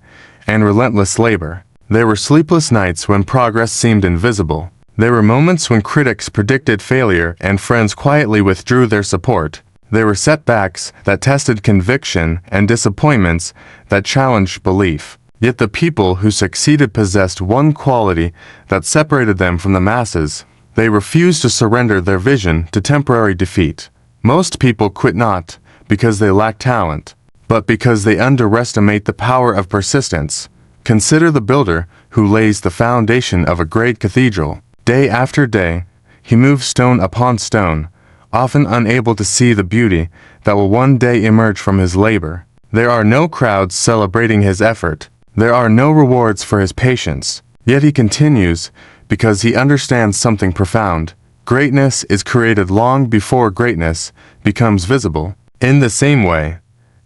and relentless labor. There were sleepless nights when progress seemed invisible. There were moments when critics predicted failure and friends quietly withdrew their support. There were setbacks that tested conviction and disappointments that challenged belief. Yet the people who succeeded possessed one quality that separated them from the masses. They refused to surrender their vision to temporary defeat. Most people quit not because they lack talent, but because they underestimate the power of persistence. Consider the builder who lays the foundation of a great cathedral. Day after day, he moves stone upon stone, often unable to see the beauty that will one day emerge from his labor. There are no crowds celebrating his effort. There are no rewards for his patience. Yet he continues because he understands something profound. Greatness is created long before greatness becomes visible. In the same way,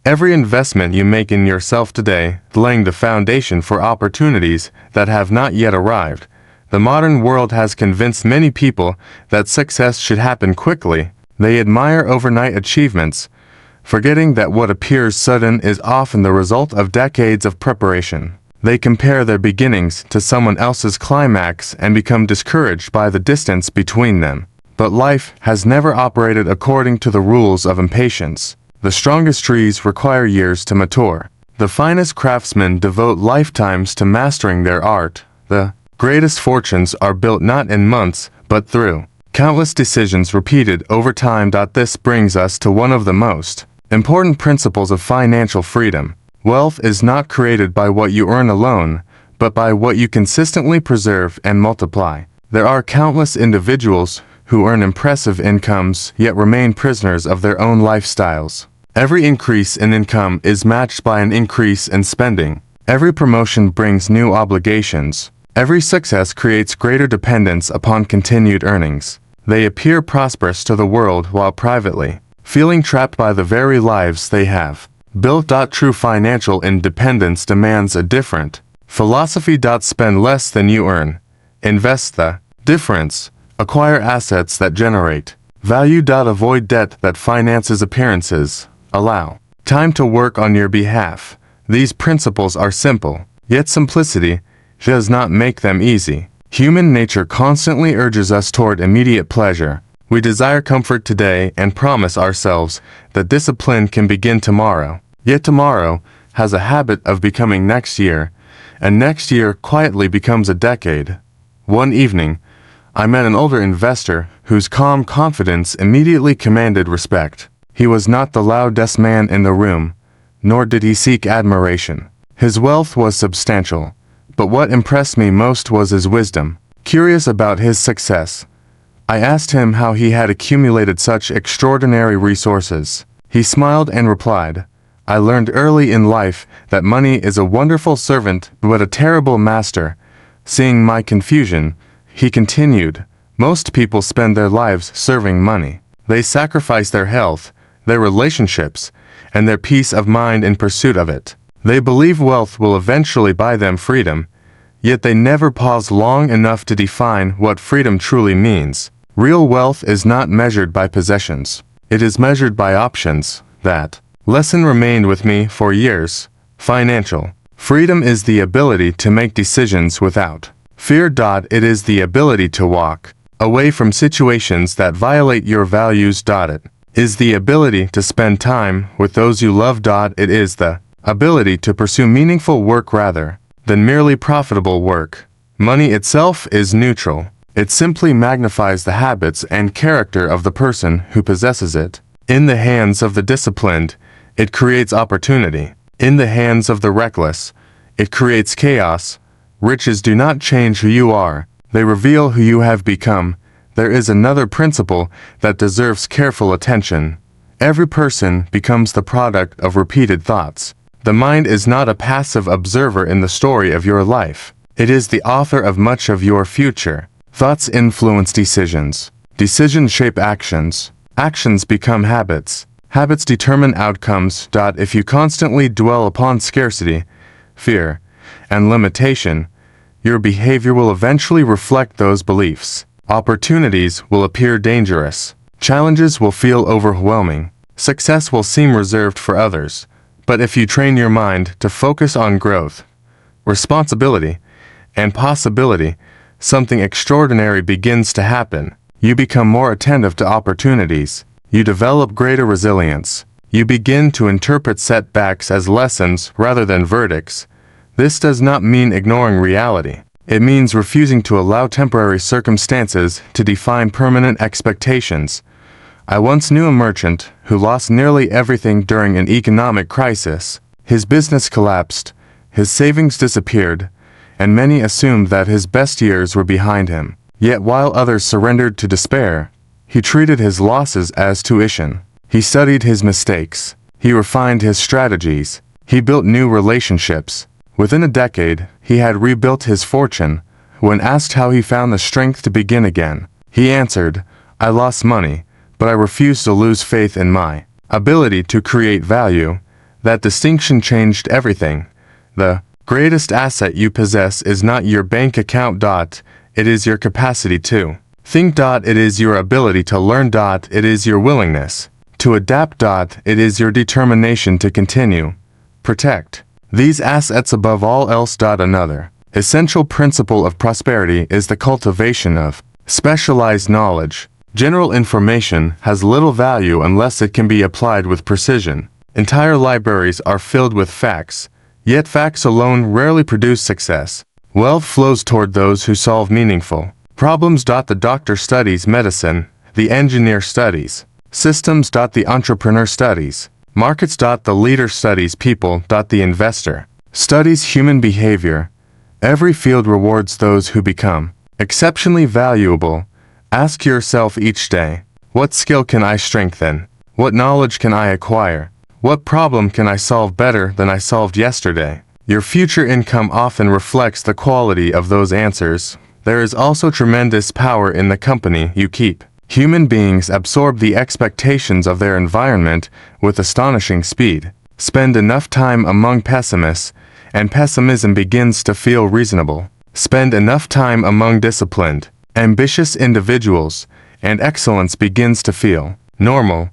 every investment you make in yourself today, laying the foundation for opportunities that have not yet arrived. The modern world has convinced many people that success should happen quickly. They admire overnight achievements, forgetting that what appears sudden is often the result of decades of preparation. They compare their beginnings to someone else's climax and become discouraged by the distance between them. But life has never operated according to the rules of impatience. The strongest trees require years to mature. The finest craftsmen devote lifetimes to mastering their art. The greatest fortunes are built not in months, but through countless decisions repeated over time. This brings us to one of the most important principles of financial freedom. Wealth is not created by what you earn alone, but by what you consistently preserve and multiply. There are countless individuals who earn impressive incomes yet remain prisoners of their own lifestyles. Every increase in income is matched by an increase in spending. Every promotion brings new obligations. Every success creates greater dependence upon continued earnings. They appear prosperous to the world while privately feeling trapped by the very lives they have built. True financial independence demands a different philosophy. Spend less than you earn. Invest the difference. Acquire assets that generate value. Avoid debt that finances appearances. Allow time to work on your behalf. These principles are simple, yet simplicity does not make them easy. Human nature constantly urges us toward immediate pleasure. We desire comfort today and promise ourselves that discipline can begin tomorrow. Yet tomorrow has a habit of becoming next year, and next year quietly becomes a decade. One evening, I met an older investor whose calm confidence immediately commanded respect. He was not the loudest man in the room, nor did he seek admiration. His wealth was substantial, but what impressed me most was his wisdom. Curious about his success, I asked him how he had accumulated such extraordinary resources. He smiled and replied, "I learned early in life that money is a wonderful servant but a terrible master." Seeing my confusion, he continued, "Most people spend their lives serving money. They sacrifice their health, their relationships, and their peace of mind in pursuit of it. They believe wealth will eventually buy them freedom, yet they never pause long enough to define what freedom truly means. Real wealth is not measured by possessions. It is measured by options." That lesson remained with me for years. Financial freedom is the ability to make decisions without fear. It is the ability to walk away from situations that violate your values. It is the ability to spend time with those you love. It is the ability to pursue meaningful work rather than merely profitable work. Money itself is neutral. It simply magnifies the habits and character of the person who possesses it. In the hands of the disciplined, it creates opportunity. In the hands of the reckless, it creates chaos. Riches do not change who you are, they reveal who you have become. There is another principle that deserves careful attention. Every person becomes the product of repeated thoughts. The mind is not a passive observer in the story of your life. It is the author of much of your future. Thoughts influence decisions. Decisions shape actions. Actions become habits. Habits determine outcomes. If you constantly dwell upon scarcity, fear, and limitation, your behavior will eventually reflect those beliefs. Opportunities will appear dangerous. Challenges will feel overwhelming. Success will seem reserved for others. But if you train your mind to focus on growth, responsibility, and possibility, something extraordinary begins to happen. You become more attentive to opportunities. You develop greater resilience. You begin to interpret setbacks as lessons rather than verdicts. This does not mean ignoring reality. It means refusing to allow temporary circumstances to define permanent expectations. I once knew a merchant who lost nearly everything during an economic crisis. His business collapsed, his savings disappeared, and many assumed that his best years were behind him. Yet while others surrendered to despair, he treated his losses as tuition. He studied his mistakes. He refined his strategies. He built new relationships. Within a decade, he had rebuilt his fortune. When asked how he found the strength to begin again, he answered, "I lost money, but I refused to lose faith in my ability to create value." That distinction changed everything. The greatest asset you possess is not your bank account. It is your capacity to think. It is your ability to learn. It is your willingness to adapt. It is your determination to continue. Protect these assets above all else. Another essential principle of prosperity is the cultivation of specialized knowledge. General information has little value unless it can be applied with precision. Entire libraries are filled with facts, yet facts alone rarely produce success. Wealth flows toward those who solve meaningful problems. The doctor studies medicine, the engineer studies systems. The entrepreneur studies markets. The leader studies people. The investor studies human behavior. Every field rewards those who become exceptionally valuable. Ask yourself each day, what skill can I strengthen? What knowledge can I acquire? What problem can I solve better than I solved yesterday? Your future income often reflects the quality of those answers. There is also tremendous power in the company you keep. Human beings absorb the expectations of their environment with astonishing speed. Spend enough time among pessimists, and pessimism begins to feel reasonable. Spend enough time among disciplined, ambitious individuals, and excellence begins to feel normal.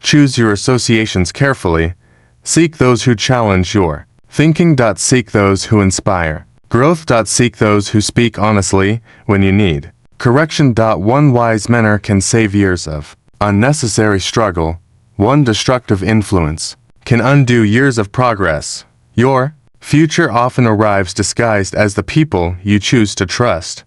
Choose your associations carefully. Seek those who challenge your thinking. Seek those who inspire growth. Seek those who speak honestly when you need correction. One wise manner can save years of unnecessary struggle. One destructive influence can undo years of progress. Your future often arrives disguised as the people you choose to trust.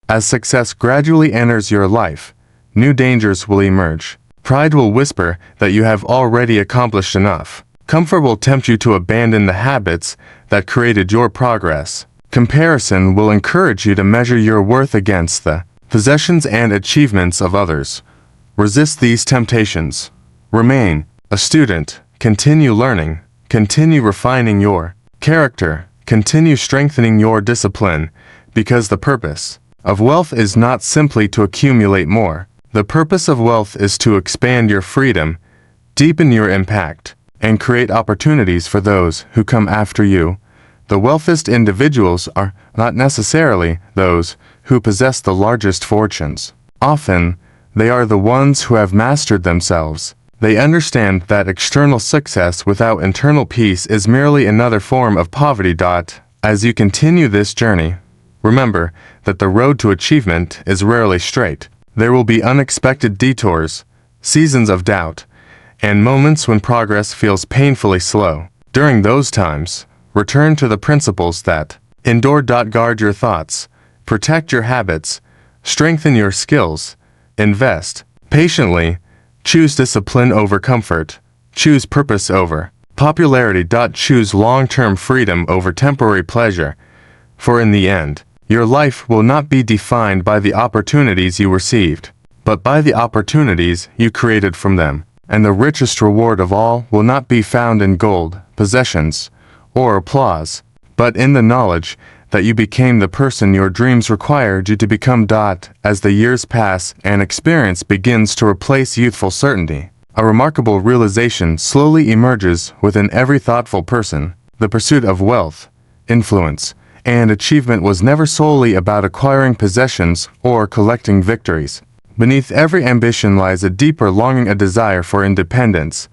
As success gradually enters your life, new dangers will emerge. Pride will whisper that you have already accomplished enough. Comfort will tempt you to abandon the habits that created your progress. Comparison will encourage you to measure your worth against the possessions and achievements of others. Resist these temptations. Remain a student. Continue learning. Continue refining your character. Continue strengthening your discipline, because the purpose of wealth is not simply to accumulate more. The purpose of wealth is to expand your freedom, deepen your impact, and create opportunities for those who come after you. The wealthiest individuals are not necessarily those who possess the largest fortunes. Often, they are the ones who have mastered themselves. They understand that external success without internal peace is merely another form of poverty. As you continue this journey, remember that the road to achievement is rarely straight. There will be unexpected detours, seasons of doubt, and moments when progress feels painfully slow. During those times, return to the principles that endure. Guard your thoughts, protect your habits, strengthen your skills, invest patiently, choose discipline over comfort, choose purpose over popularity. Choose long-term freedom over temporary pleasure, for in the end, your life will not be defined by the opportunities you received, but by the opportunities you created from them. And the richest reward of all will not be found in gold, possessions, or applause, but in the knowledge that you became the person your dreams required you to become. As the years pass and experience begins to replace youthful certainty, a remarkable realization slowly emerges within every thoughtful person. The pursuit of wealth, influence, and achievement was never solely about acquiring possessions or collecting victories. Beneath every ambition lies a deeper longing, a desire for independence,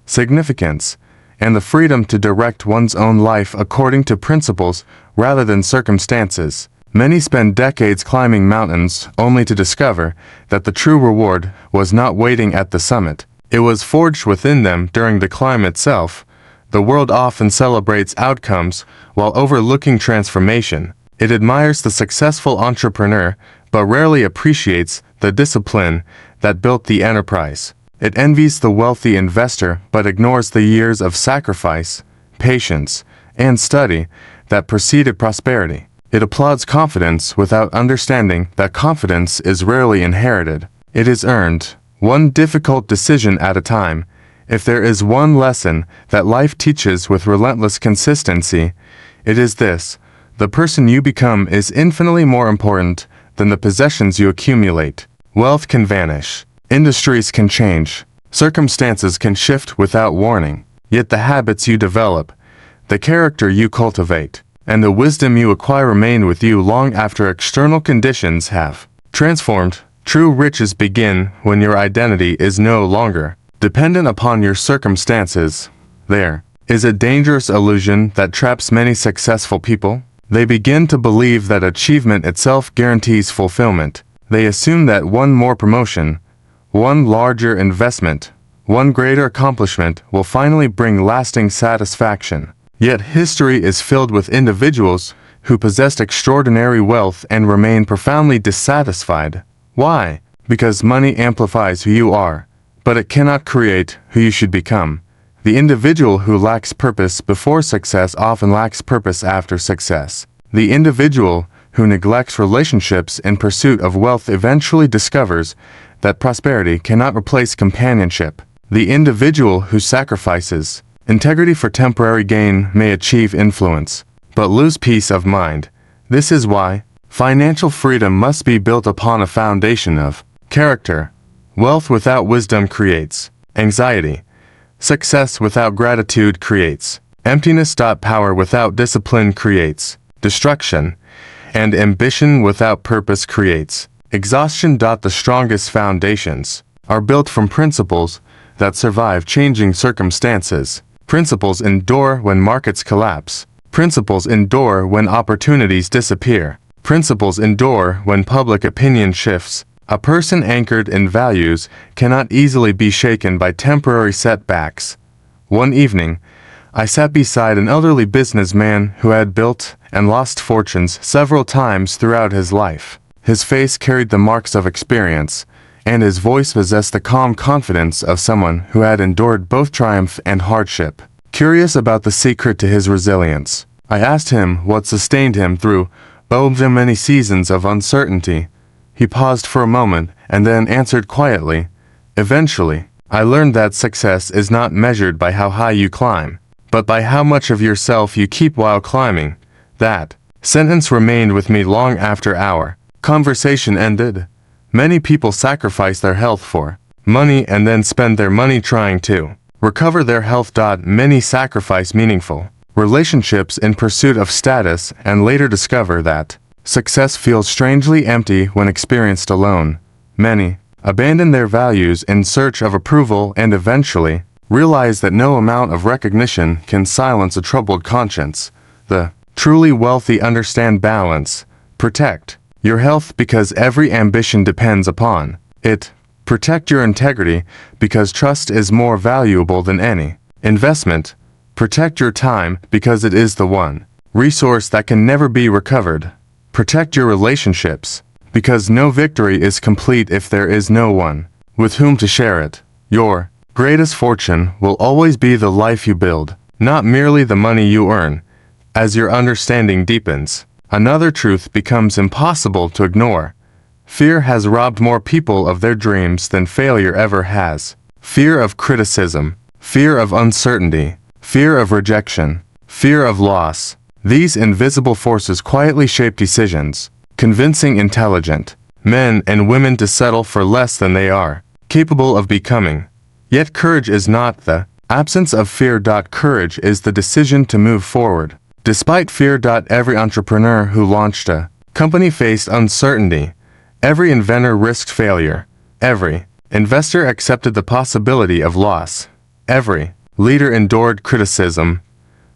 significance, and the freedom to direct one's own life according to principles rather than circumstances. Many spend decades climbing mountains only to discover that the true reward was not waiting at the summit. It was forged within them during the climb itself. The world often celebrates outcomes while overlooking transformation. It admires the successful entrepreneur, but rarely appreciates the discipline that built the enterprise. It envies the wealthy investor, but ignores the years of sacrifice, patience, and study that preceded prosperity. It applauds confidence without understanding that confidence is rarely inherited. It is earned, one difficult decision at a time. If there is one lesson that life teaches with relentless consistency, it is this: the person you become is infinitely more important than the possessions you accumulate. Wealth can vanish, industries can change, circumstances can shift without warning, yet the habits you develop, the character you cultivate, and the wisdom you acquire remain with you long after external conditions have transformed. True riches begin when your identity is no longer dependent upon your circumstances. There is a dangerous illusion that traps many successful people. They begin to believe that achievement itself guarantees fulfillment. They assume that one more promotion, one larger investment, one greater accomplishment will finally bring lasting satisfaction. Yet history is filled with individuals who possessed extraordinary wealth and remain profoundly dissatisfied. Why? Because money amplifies who you are, but it cannot create who you should become. The individual who lacks purpose before success often lacks purpose after success. The individual who neglects relationships in pursuit of wealth eventually discovers that prosperity cannot replace companionship. The individual who sacrifices integrity for temporary gain may achieve influence, but lose peace of mind. This is why financial freedom must be built upon a foundation of character. Wealth without wisdom creates anxiety. Success without gratitude creates emptiness. Power without discipline creates destruction, and ambition without purpose creates exhaustion. The strongest foundations are built from principles that survive changing circumstances. Principles endure when markets collapse. Principles endure when opportunities disappear. Principles endure when public opinion shifts. A person anchored in values cannot easily be shaken by temporary setbacks. One evening, I sat beside an elderly businessman who had built and lost fortunes several times throughout his life. His face carried the marks of experience, and his voice possessed the calm confidence of someone who had endured both triumph and hardship. Curious about the secret to his resilience, I asked him what sustained him through both the many seasons of uncertainty. He paused for a moment and then answered quietly, "Eventually, I learned that success is not measured by how high you climb, but by how much of yourself you keep while climbing." That sentence remained with me long after our conversation ended. Many people sacrifice their health for money and then spend their money trying to recover their health. Many sacrifice meaningful relationships in pursuit of status and later discover that success feels strangely empty when experienced alone. Many abandon their values in search of approval and eventually realize that no amount of recognition can silence a troubled conscience. The truly wealthy understand balance. Protect your health because every ambition depends upon it. Protect your integrity because trust is more valuable than any investment. Protect your time because it is the one resource that can never be recovered. Protect your relationships because no victory is complete if there is no one with whom to share it. Your greatest fortune will always be the life you build, not merely the money you earn. As your understanding deepens, another truth becomes impossible to ignore. Fear has robbed more people of their dreams than failure ever has. Fear of criticism, fear of uncertainty, fear of rejection, fear of loss. These invisible forces quietly shape decisions, convincing intelligent men and women to settle for less than they are capable of becoming. Yet courage is not the absence of fear. Courage is the decision to move forward. Despite fear. Every entrepreneur who launched a company faced uncertainty. Every inventor risked failure. Every investor accepted the possibility of loss. Every leader endured criticism.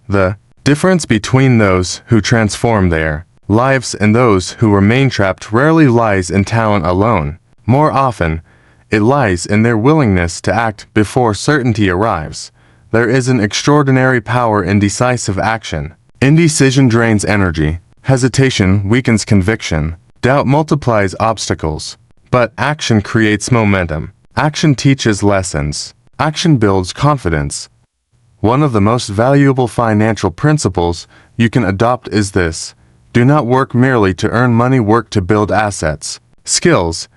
The difference between those who transform their lives and those who remain trapped rarely lies in talent alone. More often, it lies in their willingness to act before certainty arrives. There is an extraordinary power in decisive action. Indecision drains energy. Hesitation weakens conviction. Doubt multiplies obstacles. But action creates momentum. Action teaches lessons. Action builds confidence. One of the most valuable financial principles you can adopt is this: do not work merely to earn money, work to build assets, skills,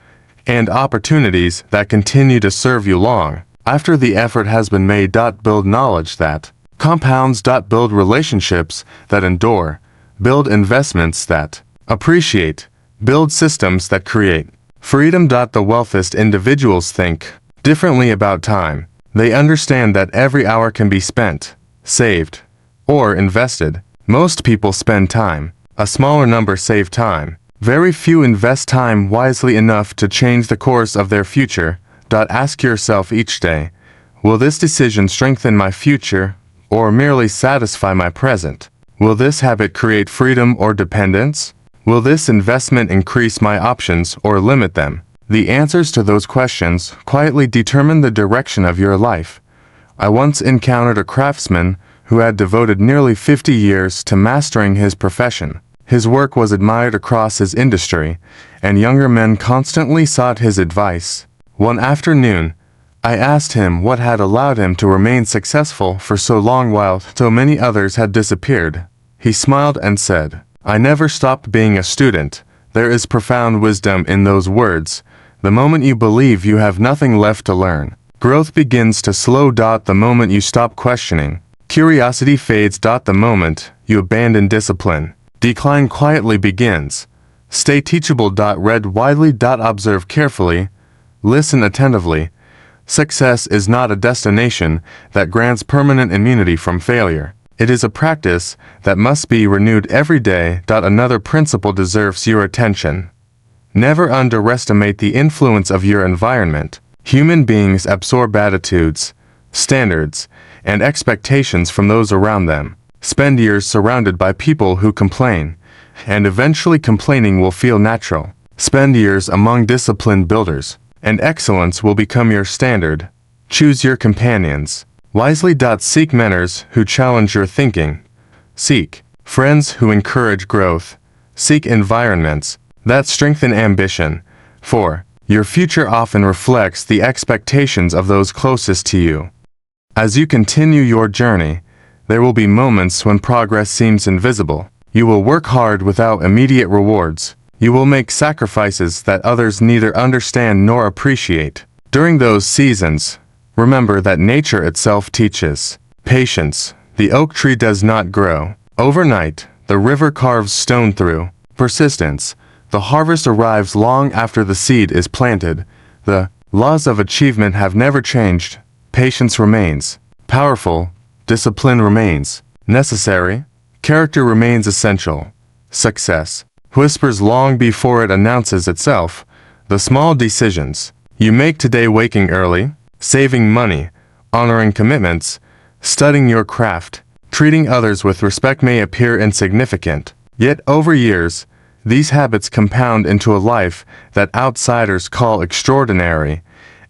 and opportunities that continue to serve you long after the effort has been made. Build knowledge that compounds. Build relationships that endure. Build investments that appreciate. Build systems that create freedom. The wealthiest individuals think differently about time. They understand that every hour can be spent, saved, or invested. Most people spend time. A smaller number save time. Very few invest time wisely enough to change the course of their future. Ask yourself each day, will this decision strengthen my future or merely satisfy my present? Will this habit create freedom or dependence? Will this investment increase my options or limit them? The answers to those questions quietly determine the direction of your life. I once encountered a craftsman who had devoted nearly 50 years to mastering his profession. His work was admired across his industry, and younger men constantly sought his advice. One afternoon, I asked him what had allowed him to remain successful for so long while so many others had disappeared. He smiled and said, "I never stopped being a student." There is profound wisdom in those words. The moment you believe you have nothing left to learn, growth begins to slow. The moment you stop questioning, curiosity fades. The moment you abandon discipline, decline quietly begins. Stay teachable. Read widely. Observe carefully. Listen attentively. Success is not a destination that grants permanent immunity from failure. It is a practice that must be renewed every day. Another principle deserves your attention. Never underestimate the influence of your environment. Human beings absorb attitudes, standards, and expectations from those around them. Spend years surrounded by people who complain, and eventually complaining will feel natural. Spend years among disciplined builders, and excellence will become your standard. Choose your companions wisely. Seek mentors who challenge your thinking. Seek friends who encourage growth. Seek environments that strengthen ambition. For your future often reflects the expectations of those closest to you. As you continue your journey, there will be moments when progress seems invisible. You will work hard without immediate rewards. You will make sacrifices that others neither understand nor appreciate. During those seasons, remember that nature itself teaches patience. The oak tree does not grow overnight. The river carves stone through persistence. The harvest arrives long after the seed is planted. The laws of achievement have never changed. Patience remains powerful. Discipline remains necessary. Character remains essential. Success whispers long before it announces itself. The small decisions you make today, waking early, saving money, honoring commitments, studying your craft, treating others with respect, may appear insignificant. Yet over years, these habits compound into a life that outsiders call extraordinary.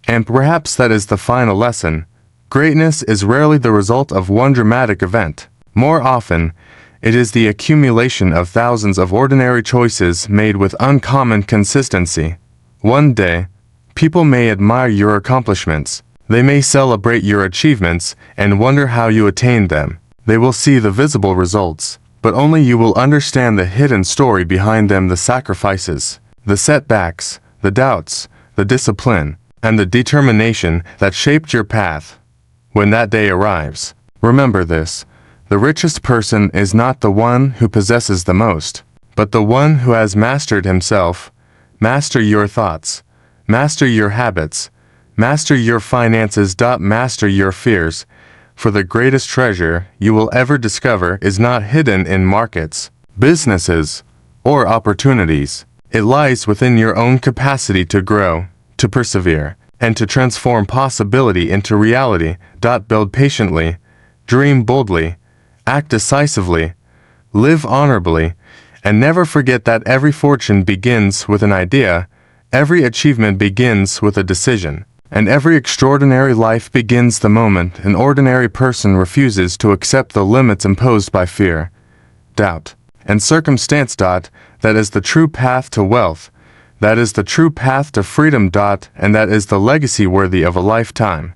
And perhaps that is the final lesson. Greatness is rarely the result of one dramatic event. More often, it is the accumulation of thousands of ordinary choices made with uncommon consistency. One day, people may admire your accomplishments. They may celebrate your achievements and wonder how you attained them. They will see the visible results, but only you will understand the hidden story behind them, the sacrifices, the setbacks, the doubts, the discipline, and the determination that shaped your path. When that day arrives, remember this: the richest person is not the one who possesses the most, but the one who has mastered himself. Master your thoughts. Master your habits. Master your finances. Master your fears. For the greatest treasure you will ever discover is not hidden in markets, businesses, or opportunities. It lies within your own capacity to grow, to persevere, and to transform possibility into reality. Build patiently, dream boldly, act decisively, live honorably, and never forget that every fortune begins with an idea, every achievement begins with a decision, and every extraordinary life begins the moment an ordinary person refuses to accept the limits imposed by fear, doubt, and circumstance. That is the true path to wealth. That is the true path to freedom. And that is the legacy worthy of a lifetime.